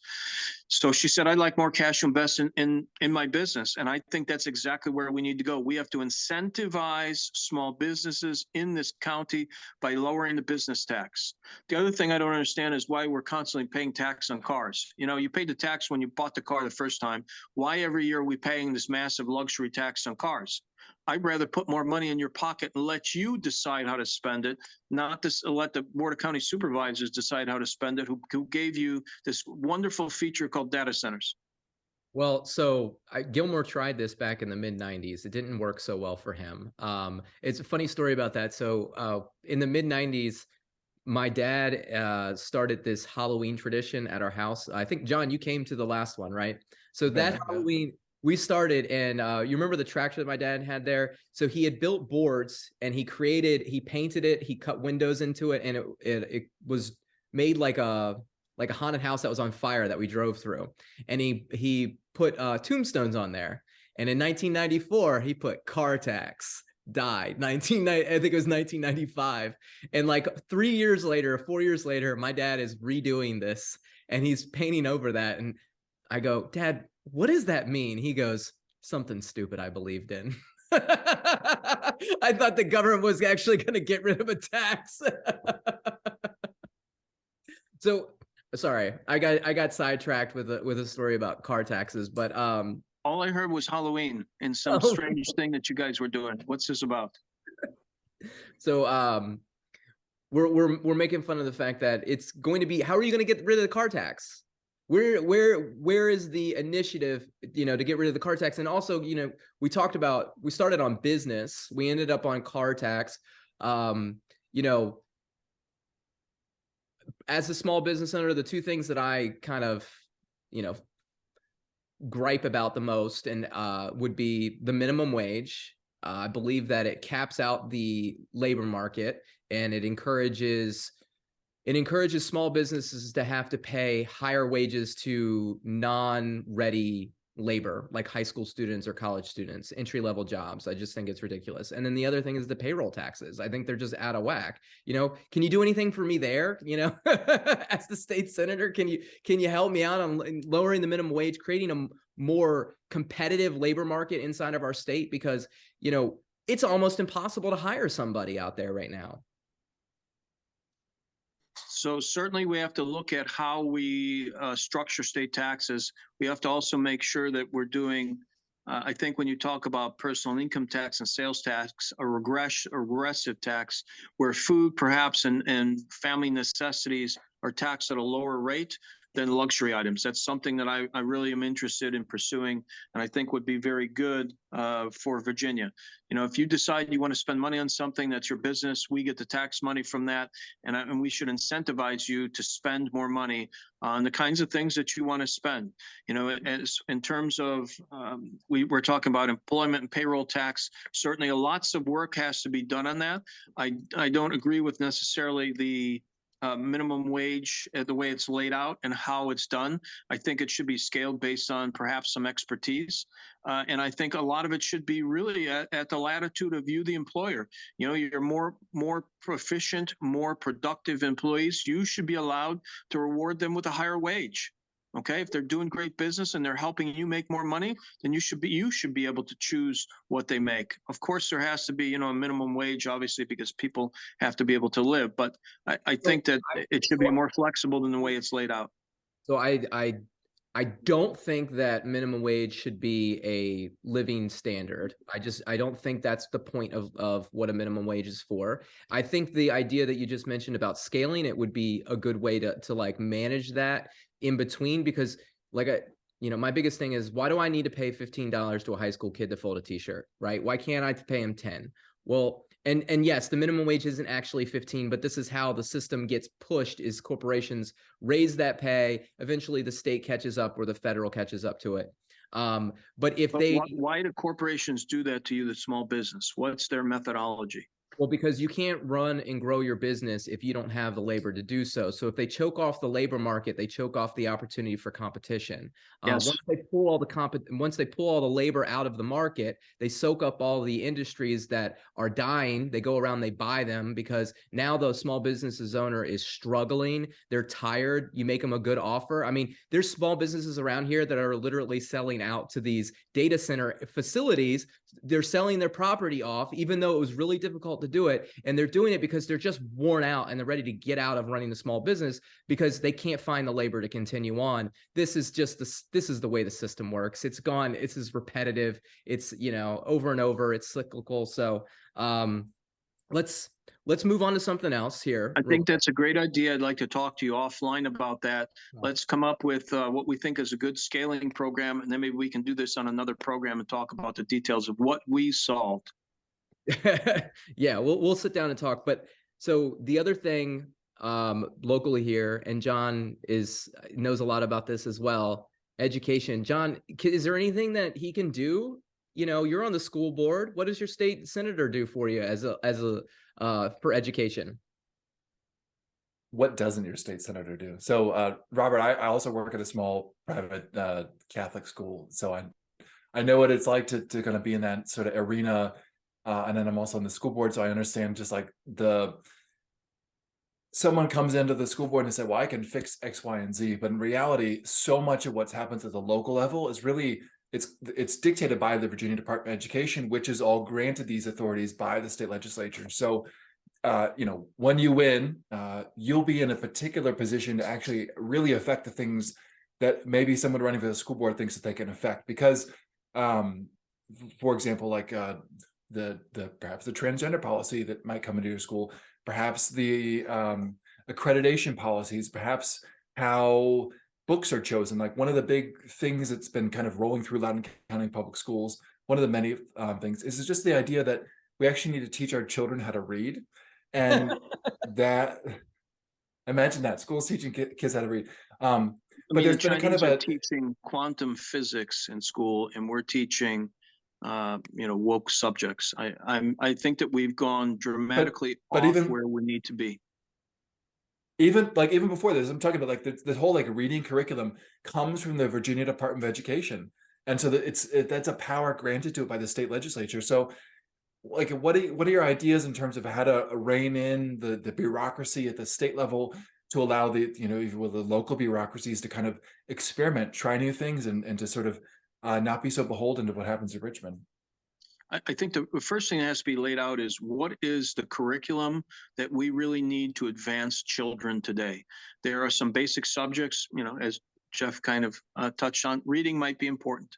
So she said, I'd like more cash to invest in my business. And I think that's exactly where we need to go. We have to incentivize small businesses in this county by lowering the business tax. The other thing I don't understand is why we're constantly paying tax on cars. You know, you paid the tax when you bought the car the first time. Why every year are we paying this massive luxury tax on cars? I'd rather put more money in your pocket and let you decide how to spend it, not to let the Board of County Supervisors decide how to spend it, who gave you this wonderful feature called data centers. Well, so Gilmore tried this back in the mid 90s. It didn't work so well for him. It's a funny story about that. So in the mid 90s, my dad started this Halloween tradition at our house. I think, John, you came to the last one, right? So that Halloween, we started, and you remember the tractor that my dad had there? So he had built boards, and he painted it, he cut windows into it, and it was made like a haunted house that was on fire that we drove through. And he put tombstones on there. And in 1994, he put car tax, died. I think it was 1995. And like 4 years later, my dad is redoing this and he's painting over that. And I go, Dad, what does that mean? He goes, something stupid I believed in. I thought the government was actually going to get rid of a tax. So sorry, I got sidetracked with a story about car taxes, but all I heard was Halloween and some strange thing that you guys were doing. What's this about? So we're making fun of the fact that it's going to be, how are you going to get rid of the car tax? Where is the initiative, to get rid of the car tax? And also, we started on business, we ended up on car tax. As a small business owner, the two things that I kind of, gripe about the most and would be the minimum wage. I believe that it caps out the labor market and it encourages small businesses to have to pay higher wages to non-ready labor, like high school students or college students, entry-level jobs. I just think it's ridiculous. And then the other thing is the payroll taxes. I think they're just out of whack. Can you do anything for me there? As the state senator, can you help me out on lowering the minimum wage, creating a more competitive labor market inside of our state? Because, it's almost impossible to hire somebody out there right now. So certainly we have to look at how we structure state taxes. We have to also make sure that we're doing, I think when you talk about personal income tax and sales tax, a regressive tax where food perhaps and family necessities are taxed at a lower rate. than luxury items. That's something that I really am interested in pursuing, and I think would be very good for Virginia. You know, if you decide you want to spend money on something, that's your business. We get the tax money from that, and we should incentivize you to spend more money on the kinds of things that you want to spend. You know, as in terms of we're talking about employment and payroll tax. Certainly, lots of work has to be done on that. I don't agree with necessarily the minimum wage, the way it's laid out and how it's done. I think it should be scaled based on perhaps some expertise. And I think a lot of it should be really at the latitude of you, the employer. You know, you're more proficient, more productive employees. You should be allowed to reward them with a higher wage. Okay, if they're doing great business and they're helping you make more money, then you should be able to choose what they make. Of course, there has to be, you know, a minimum wage, obviously, because people have to be able to live. But I think that it should be more flexible than the way it's laid out. So I don't think that minimum wage should be a living standard. I don't think that's the point of what a minimum wage is for. I think the idea that you just mentioned about scaling it would be a good way to like manage that in between, because like my biggest thing is, why do I need to pay $15 to a high school kid to fold a t-shirt, right? Why can't I pay him 10? Well, and yes, the minimum wage isn't actually 15, but this is how the system gets pushed: is corporations raise that pay, eventually the state catches up or the federal catches up to it. But if they why do corporations do that to you, the small business? What's their methodology? Well, because you can't run and grow your business if you don't have the labor to do so. So if they choke off the labor market, they choke off the opportunity for competition. Yes. Once they pull all the labor out of the market, they soak up all the industries that are dying. They go around, they buy them, because now the small businesses owner is struggling. They're tired. You make them a good offer. I mean, there's small businesses around here that are literally selling out to these data center facilities. They're selling their property off, even though it was really difficult to do it. And they're doing it because they're just worn out and they're ready to get out of running the small business because they can't find the labor to continue on. This is the way the system works. It's repetitive. It's, over and over. It's cyclical. So let's move on to something else here. I think that's a great idea. I'd like to talk to you offline about that. Let's come up with what we think is a good scaling program, and then maybe we can do this on another program and talk about the details of what we solved. Yeah, we'll sit down and talk. But so the other thing locally here, and John knows a lot about this as well, education. John, is there anything that he can do? You're on the school board. What does your state senator do for you for education? What doesn't your state senator do? So, Robert, I also work at a small private Catholic school, so I know what it's like to kind of be in that sort of arena. And then I'm also on the school board, so I understand just like someone comes into the school board and say, well, I can fix X, Y, and Z. But in reality, so much of what happens at the local level is really, it's dictated by the Virginia Department of Education, which is all granted these authorities by the state legislature. So, when you win, you'll be in a particular position to actually really affect the things that maybe someone running for the school board thinks that they can affect. Because, for example, like perhaps the transgender policy that might come into your school, perhaps the accreditation policies, perhaps how books are chosen. Like one of the big things that's been kind of rolling through Loudoun County Public Schools, one of the many things is just the idea that we actually need to teach our children how to read. And that, imagine that, schools teaching kids how to read. But there's been a kind of teaching quantum physics in school, and we're teaching woke subjects. I think that we've gone dramatically off where we need to be. Even before this, I'm talking about like the whole like reading curriculum comes from the Virginia Department of Education, and so that's a power granted to it by the state legislature. So, like, what are your ideas in terms of how to rein in the bureaucracy at the state level to allow even with the local bureaucracies to kind of experiment, try new things, and to sort of not be so beholden to what happens in Richmond? I think the first thing that has to be laid out is what is the curriculum that we really need to advance children today. There are some basic subjects, as Jeff kind of touched on, reading might be important.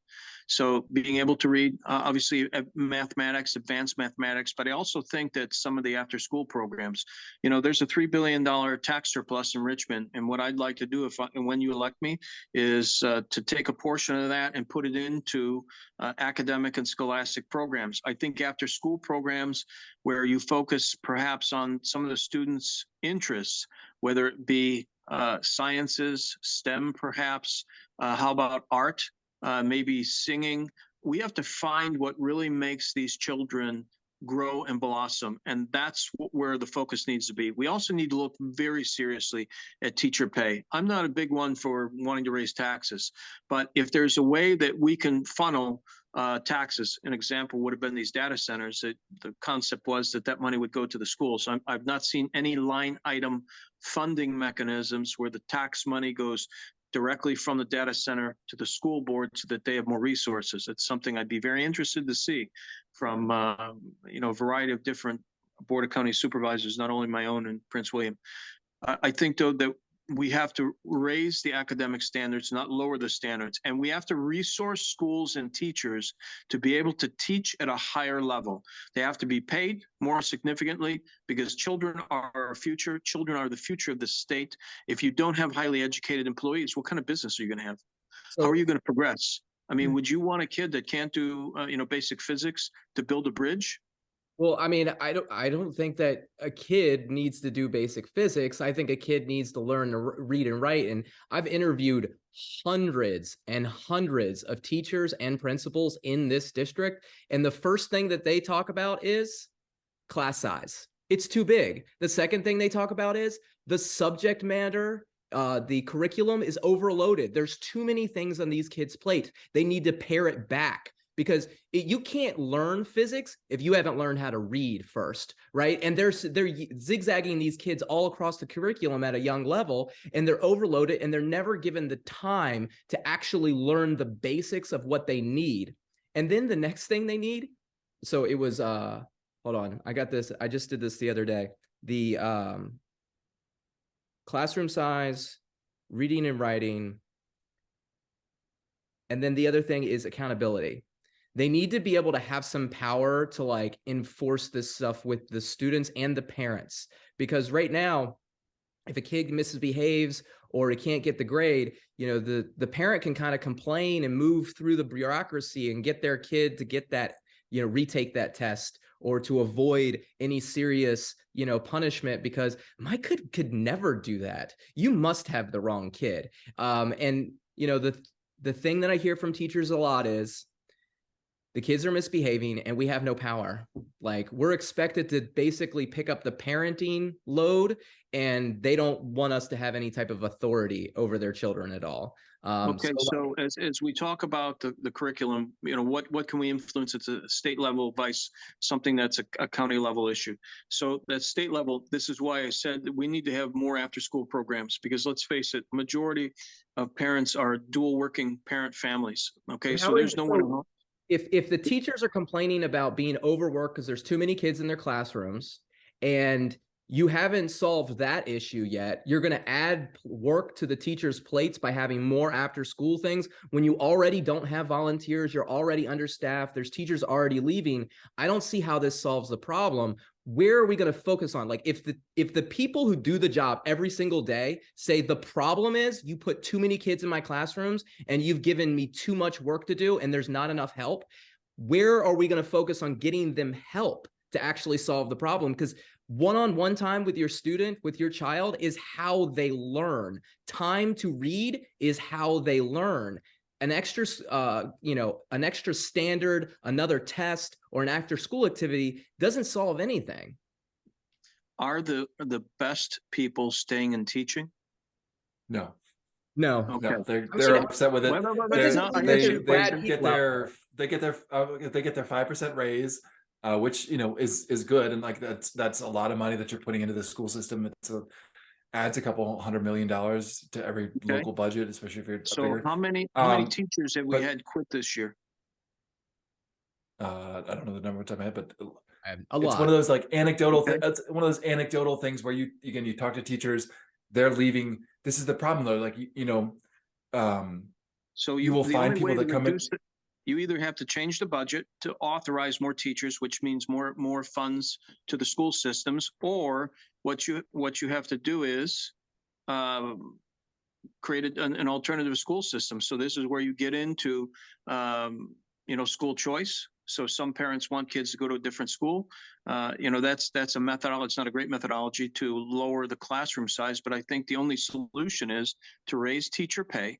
So being able to read, obviously mathematics, advanced mathematics, but I also think that some of the after school programs, there's a $3 billion tax surplus in Richmond. And what I'd like to do and when you elect me is to take a portion of that and put it into academic and scholastic programs. I think after school programs where you focus perhaps on some of the students' interests, whether it be sciences, STEM perhaps, how about art? Maybe singing. We have to find what really makes these children grow and blossom. And that's where the focus needs to be. We also need to look very seriously at teacher pay. I'm not a big one for wanting to raise taxes, but if there's a way that we can funnel taxes, an example would have been these data centers. That the concept was that money would go to the schools. I've not seen any line item funding mechanisms where the tax money goes directly from the data center to the school board so that they have more resources. It's something I'd be very interested to see from a variety of different Board of County Supervisors, not only my own and Prince William. I think, though, that we have to raise the academic standards, not lower the standards. And we have to resource schools and teachers to be able to teach at a higher level. They have to be paid more significantly because children are our future. Children are the future of the state. If you don't have highly educated employees, what kind of business are you going to have? How are you going to progress? I mean, would you want a kid that can't do, basic physics to build a bridge? Well, I mean, I don't think that a kid needs to do basic physics. I think a kid needs to learn to read and write. And I've interviewed hundreds and hundreds of teachers and principals in this district. And the first thing that they talk about is class size. It's too big. The second thing they talk about is the subject matter. The curriculum is overloaded. There's too many things on these kids' plate. They need to pare it back. Because you can't learn physics if you haven't learned how to read first, right? And they're zigzagging these kids all across the curriculum at a young level, and they're overloaded, and they're never given the time to actually learn the basics of what they need. And then the next thing they need, so it was, hold on, I got this, I just did this the other day. The classroom size, reading and writing, and then the other thing is accountability. They need to be able to have some power to like enforce this stuff with the students and the parents. Because right now, if a kid misbehaves or he can't get the grade, the parent can kind of complain and move through the bureaucracy and get their kid to get that, retake that test or to avoid any serious, punishment, because my kid could never do that. You must have the wrong kid. And the thing that I hear from teachers a lot is, the kids are misbehaving and we have no power. Like, we're expected to basically pick up the parenting load, and they don't want us to have any type of authority over their children at all. Okay, so as we talk about the curriculum, what can we influence at the state level vice something that's a county level issue? So at state level, this is why I said that we need to have more after school programs, because let's face it, majority of parents are dual working parent families. Okay, so there's no one. If the teachers are complaining about being overworked because there's too many kids in their classrooms, and you haven't solved that issue yet, you're going to add work to the teachers' plates by having more after school things when you already don't have volunteers, you're already understaffed, there's teachers already leaving. I don't see how this solves the problem. Where are we going to focus on? Like, if the people who do the job every single day say the problem is you put too many kids in my classrooms and you've given me too much work to do and there's not enough help, where are we going to focus on getting them help to actually solve the problem? Because one-on-one time with your student, with your child, is how they learn. Time to read is how they learn. An extra, an extra standard, another test, or an after school activity doesn't solve anything. Are the best people staying and teaching? No. Okay. No, they're upset with it. They get their 5% raise, which is good, and like that's a lot of money that you're putting into the school system. Adds a couple $100 million to every local budget, especially if you're bigger. How many teachers have we had quit this year? I don't know the number off the top of my head, but a lot. It's one of those like anecdotal. It's one of those anecdotal things where you talk to teachers, they're leaving. This is the problem though. Like So you will the find only people way to that come in. reduce it, you either have to change the budget to authorize more teachers, which means more funds to the school systems, or what you have to do is create an alternative school system. So this is where you get into school choice. So some parents want kids to go to a different school. That's a methodology. It's not a great methodology to lower the classroom size, but I think the only solution is to raise teacher pay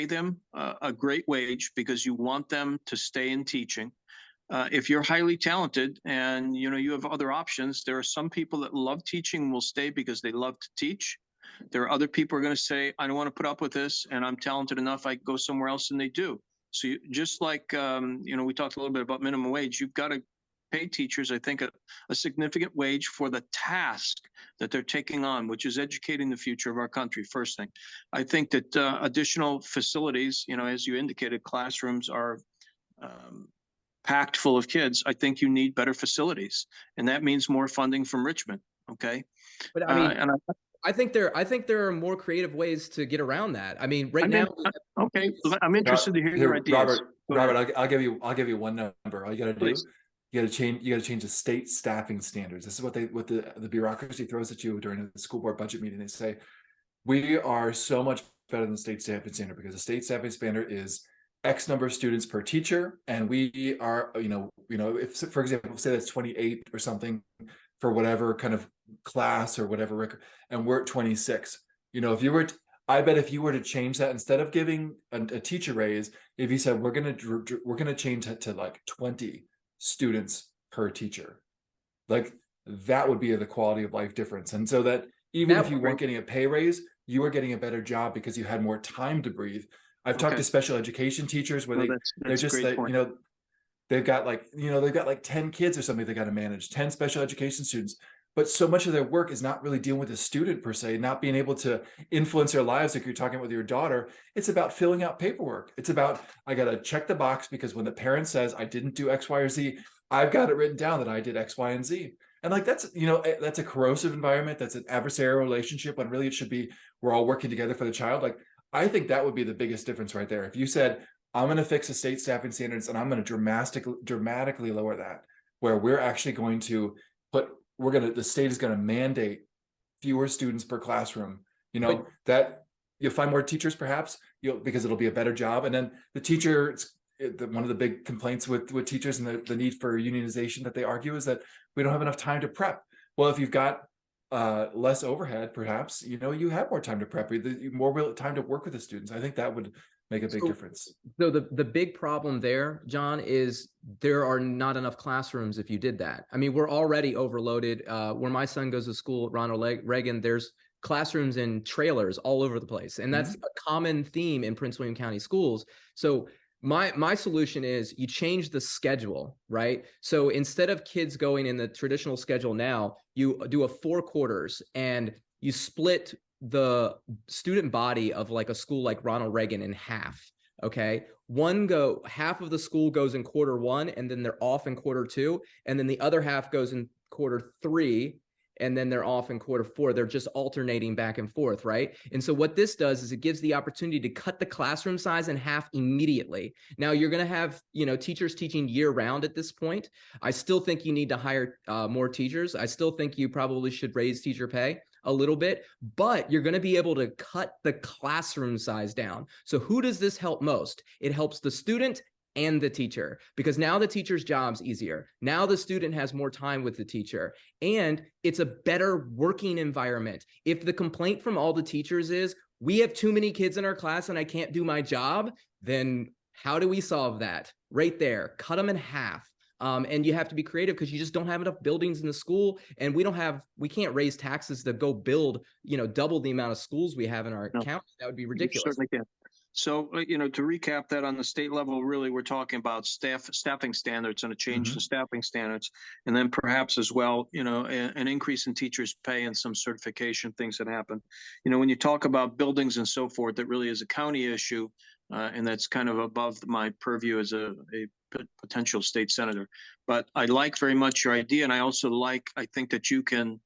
them a great wage because you want them to stay in teaching. If you're highly talented and you have other options, there are some people that love teaching and will stay because they love to teach. There are other people who are going to say, I don't want to put up with this, and I'm talented enough, I go somewhere else, and they do. So just like we talked a little bit about minimum wage, you've got to pay teachers, I think, a significant wage for the task that they're taking on, which is educating the future of our country. First thing, I think that additional facilities, as you indicated, classrooms are packed full of kids. I think you need better facilities, and that means more funding from Richmond. Okay, But I mean, I think there are more creative ways to get around that. I mean, right now, okay, I'm interested to hear your ideas. Robert, I'll give you one number. All you got to do, Please. you got to change the state staffing standards. This is what the bureaucracy throws at you during the school board budget meeting. They say we are so much better than the state staffing standard because the state staffing standard is X number of students per teacher, and we are, if, for example, say that's 28 or something for whatever kind of class or whatever record, and we're at 26. I bet if you were to change that, instead of giving a teacher raise, if you said we're gonna change it to like 20 students per teacher, like that would be the quality of life difference. And so that even if you weren't getting a pay raise, you were getting a better job because you had more time to breathe. I've talked to special education teachers where they're just that, they've got like 10 kids or something they got to manage, 10 special education students, but so much of their work is not really dealing with the student per se, not being able to influence their lives. Like you're talking with your daughter, it's about filling out paperwork. It's about, I got to check the box because when the parent says I didn't do X, Y, or Z, I've got it written down that I did X, Y, and Z. And like, that's a corrosive environment. That's an adversarial relationship when really it should be, we're all working together for the child. Like, I think that would be the biggest difference right there. If you said, I'm going to fix the state staffing standards and I'm going to dramatically lower that, where we're actually going to the state is going to mandate fewer students per classroom, that you'll find more teachers perhaps, because it'll be a better job. And then the teacher, one of the big complaints with teachers and the need for unionization that they argue is that we don't have enough time to prep. Well, if you've got less overhead, perhaps, you have more time to prep, more time to work with the students. I think that would make a big difference. So the big problem there, John, is there are not enough classrooms if you did that. I mean, we're already overloaded. Where my son goes to school at Ronald Reagan, there's classrooms in trailers all over the place. And that's a common theme in Prince William County schools. So my solution is you change the schedule, right? So instead of kids going in the traditional schedule now, you do a 4 quarters and you split the student body of like a school like Ronald Reagan in half. Okay. Half of the school goes in quarter 1 and then they're off in quarter 2. And then the other half goes in quarter 3 and then they're off in quarter 4. They're just alternating back and forth, right? And so what this does is it gives the opportunity to cut the classroom size in half immediately. Now you're going to have, teachers teaching year round at this point. I still think you need to hire more teachers. I still think you probably should raise teacher pay a little bit, but you're going to be able to cut the classroom size down. So who does this help most? It helps the student and the teacher, because now the teacher's job's easier. Now the student has more time with the teacher, and it's a better working environment. If the complaint from all the teachers is, we have too many kids in our class and I can't do my job, then how do we solve that? Right there, cut them in half. And you have to be creative because you just don't have enough buildings in the school, and we can't raise taxes to go build, double the amount of schools we have in our county. That would be ridiculous. You certainly can. So, to recap that on the state level, really, we're talking about staffing standards and a change to staffing standards, and then perhaps as well, an increase in teachers' pay and some certification things that happen. When you talk about buildings and so forth, that really is a county issue, and that's kind of above my purview as a potential state senator. But I like very much your idea, and I think that you can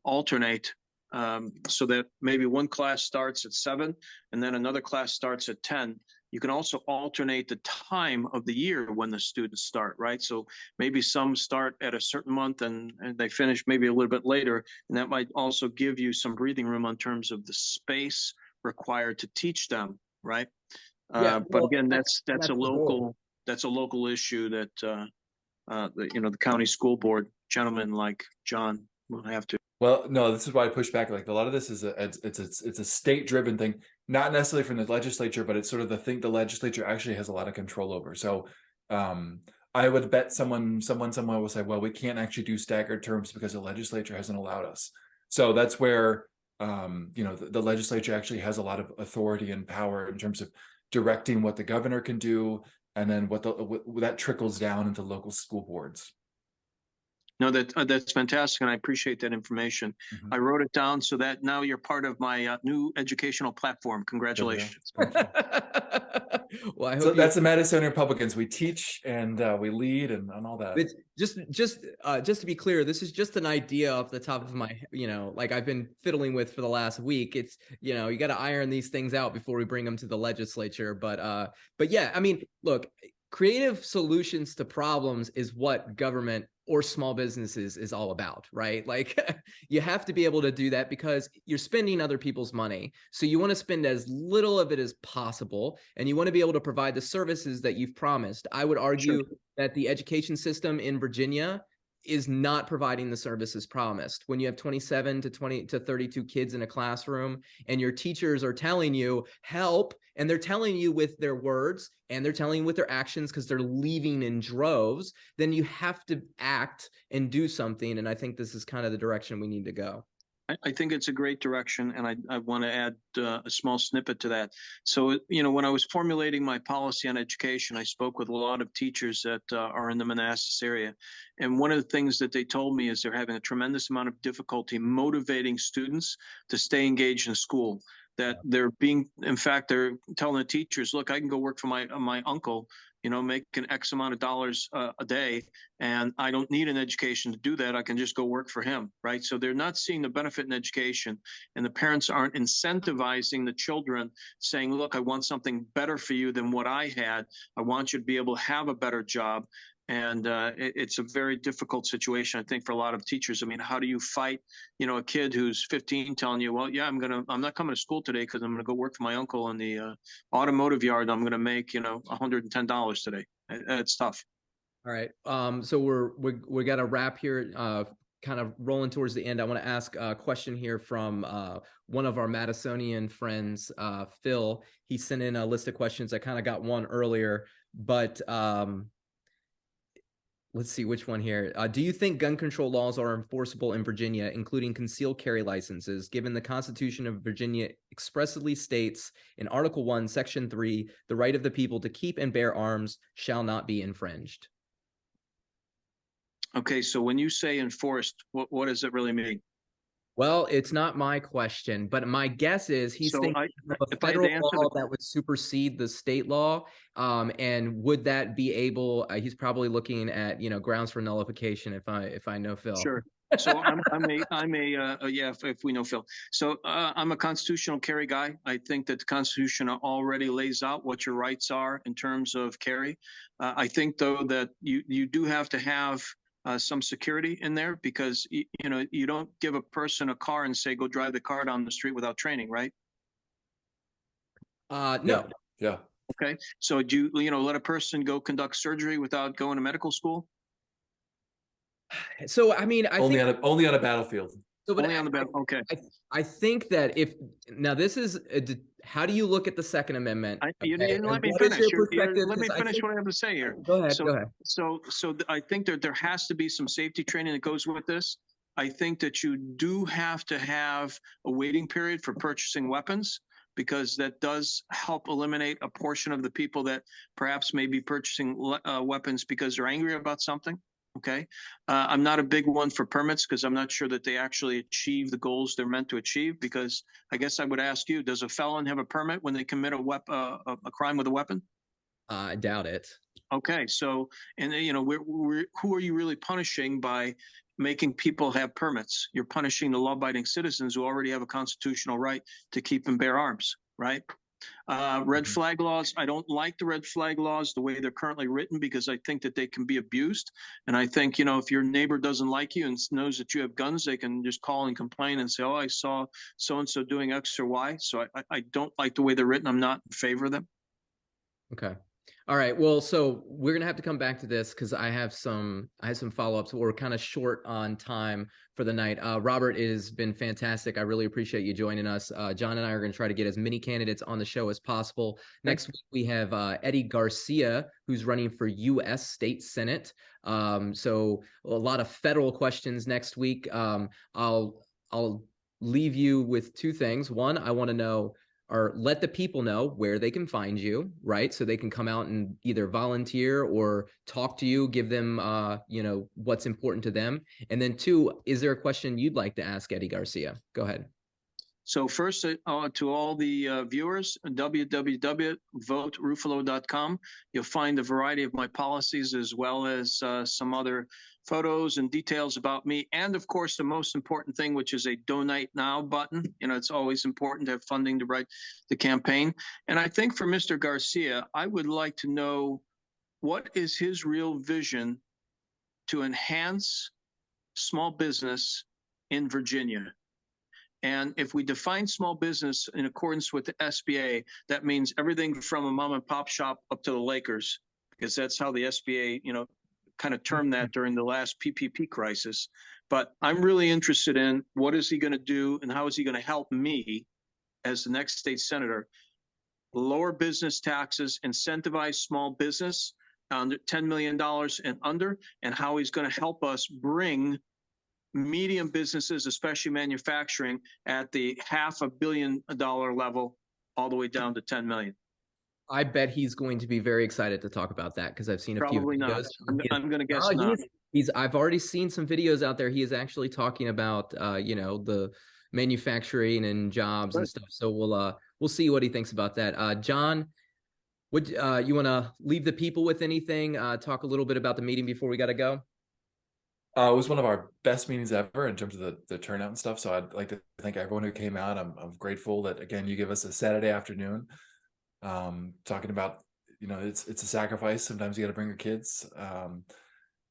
alternate so that maybe one class starts at 7 and then another class starts at 10. You can also alternate the time of the year when the students start, right? So maybe some start at a certain month and they finish maybe a little bit later, and that might also give you some breathing room in terms of the space required to teach them, right? Yeah, But well, again, that's that's a the goal. local issue that the county school board gentlemen like John will have to. Well, no, this is why I push back. Like a lot of this is it's a state driven thing, not necessarily from the legislature, but it's sort of the thing the legislature actually has a lot of control over. So I would bet someone somewhere will say, well, we can't actually do staggered terms because the legislature hasn't allowed us. So that's where the legislature actually has a lot of authority and power in terms of directing what the governor can do, and then what that trickles down into local school boards. No, that's fantastic, and I appreciate that information. Mhm. I wrote it down so that now you're part of my new educational platform. Congratulations. Thank you. Well, I So hope that's the Madisonian Republicans. We teach and we lead and all that. it's just to be clear, this is just an idea off the top of my, like I've been fiddling with for the last week. It's, you got to iron these things out before we bring them to the legislature. But yeah, I mean, look, creative solutions to problems is what government or small businesses is all about, right? Like you have to be able to do that because you're spending other people's money. So you want to spend as little of it as possible, and you want to be able to provide the services that you've promised. I would argue that the education system in Virginia is not providing the services promised. When you have 27 to 32 kids in a classroom and your teachers are telling you help, and they're telling you with their words and they're telling you with their actions because they're leaving in droves, then you have to act and do something. And I think this is kind of the direction we need to go. I think it's a great direction, and I want to add a small snippet to that. So, when I was formulating my policy on education, I spoke with a lot of teachers that are in the Manassas area. And one of the things that they told me is they're having a tremendous amount of difficulty motivating students to stay engaged in school. That they're in fact, they're telling the teachers, look, I can go work for my uncle, make an X amount of dollars a day, and I don't need an education to do that. I can just go work for him, right? So they're not seeing the benefit in education, and the parents aren't incentivizing the children, saying, look, I want something better for you than what I had. I want you to be able to have a better job. And it's a very difficult situation, I think, for a lot of teachers. I mean, how do you fight, a kid who's 15 telling you, well, yeah, I'm not coming to school today because I'm going to go work for my uncle in the automotive yard. I'm going to make, $110 today. It's tough. All right. So we got to wrap here, kind of rolling towards the end. I want to ask a question here from one of our Madisonian friends, Phil. He sent in a list of questions. I kind of got one earlier, but let's see which one here. Do you think gun control laws are enforceable in Virginia, including concealed carry licenses, given the Constitution of Virginia expressly states in Article 1, Section 3, the right of the people to keep and bear arms shall not be infringed? Okay, so when you say enforced, what does it really mean? Well, it's not my question, but my guess is he's thinking of a federal law that would supersede the state law. And would that be able? He's probably looking at grounds for nullification. If I know Phil. Sure. So if we know Phil. So I'm a constitutional carry guy. I think that the Constitution already lays out what your rights are in terms of carry. I think though that you do have to have some security in there, because you don't give a person a car and say go drive the car down the street without training, right? No. Yeah. Okay. So do you let a person go conduct surgery without going to medical school? So I mean, only on a battlefield. So, only on the battlefield. Okay. I think that now this is how do you look at the Second Amendment? You didn't let me finish. Let me finish what I have to say here. Go ahead. Go ahead. So I think that there has to be some safety training that goes with this. I think that you do have to have a waiting period for purchasing weapons, because that does help eliminate a portion of the people that perhaps may be purchasing weapons because they're angry about something. Okay. I'm not a big one for permits because I'm not sure that they actually achieve the goals they're meant to achieve, because I guess I would ask you, does a felon have a permit when they commit a crime with a weapon? I doubt it. Okay. So, and who are you really punishing by making people have permits. You're punishing the law-abiding citizens who already have a constitutional right to keep and bear arms, right? Red flag laws. I don't like the red flag laws the way they're currently written, because I think that they can be abused. And I think, if your neighbor doesn't like you and knows that you have guns, they can just call and complain and say, oh, I saw so-and-so doing X or Y. So I don't like the way they're written. I'm not in favor of them. Okay. All right. Well, so we're gonna have to come back to this because I have some follow-ups. We're kind of short on time for the night. Robert, it has been fantastic. I really appreciate you joining us. John and I are going to try to get as many candidates on the show as possible. Next week we have Eddie Garcia, who's running for U.S. State Senate. So a lot of federal questions next week. I'll leave you with two things. One, I want to know, or let the people know where they can find you, right? So they can come out and either volunteer or talk to you, give them, what's important to them. And then two, is there a question you'd like to ask Eddie Garcia? Go ahead. So first, to all the viewers, www.voteruffulo.com. You'll find a variety of my policies, as well as some other photos and details about me. And of course, the most important thing, which is a donate now button. It's always important to have funding to write the campaign. And I think for Mr. Garcia, I would like to know, what is his real vision to enhance small business in Virginia? And if we define small business in accordance with the SBA, that means everything from a mom and pop shop up to the Lakers, because that's how the SBA, kind of termed that during the last PPP crisis. But I'm really interested in, what is he going to do and how is he going to help me as the next state senator lower business taxes, incentivize small business under $10 million and under, and how he's going to help us bring medium businesses, especially manufacturing, at the $500 million level all the way down to 10 million. I bet he's going to be very excited to talk about that, because I've seen a few videos. I'm going to guess not. I've already seen some videos out there. He is actually talking about the manufacturing and jobs and stuff. So we'll see what he thinks about that. John, would you want to leave the people with anything? Talk a little bit about the meeting before we got to go. It was one of our best meetings ever in terms of the turnout and stuff. So I'd like to thank everyone who came out. I'm grateful that, again, you give us a Saturday afternoon talking about, it's a sacrifice. Sometimes you got to bring your kids,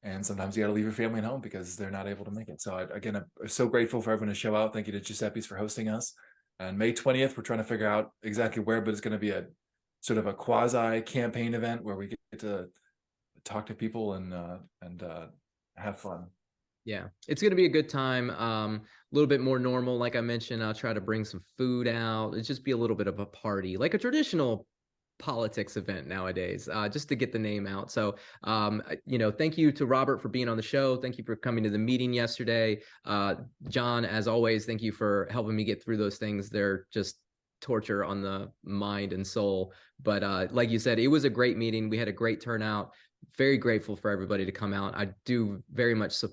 and sometimes you got to leave your family at home because they're not able to make it. So I'm so grateful for everyone to show out. Thank you to Giuseppe's for hosting us. And May 20th, we're trying to figure out exactly where, but it's going to be a sort of a quasi campaign event where we get to talk to people and have fun. Yeah, it's going to be a good time. A little bit more normal. Like I mentioned, I'll try to bring some food out. It's just be a little bit of a party, like a traditional politics event nowadays, just to get the name out. So, thank you to Robert for being on the show. Thank you for coming to the meeting yesterday. John, as always, thank you for helping me get through those things. They're just torture on the mind and soul. But like you said, it was a great meeting. We had a great turnout. Very grateful for everybody to come out. I do very much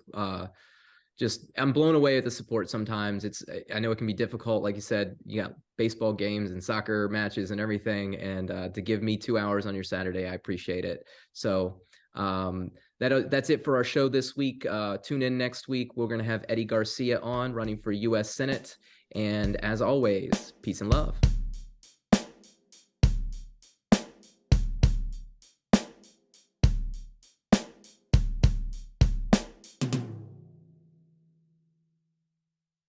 I'm blown away at the support sometimes. I know it can be difficult. Like you said, you got baseball games and soccer matches and everything. And to give me 2 hours on your Saturday, I appreciate it. So that's it for our show this week. Tune in next week. We're going to have Eddie Garcia on, running for U.S. Senate. And as always, peace and love.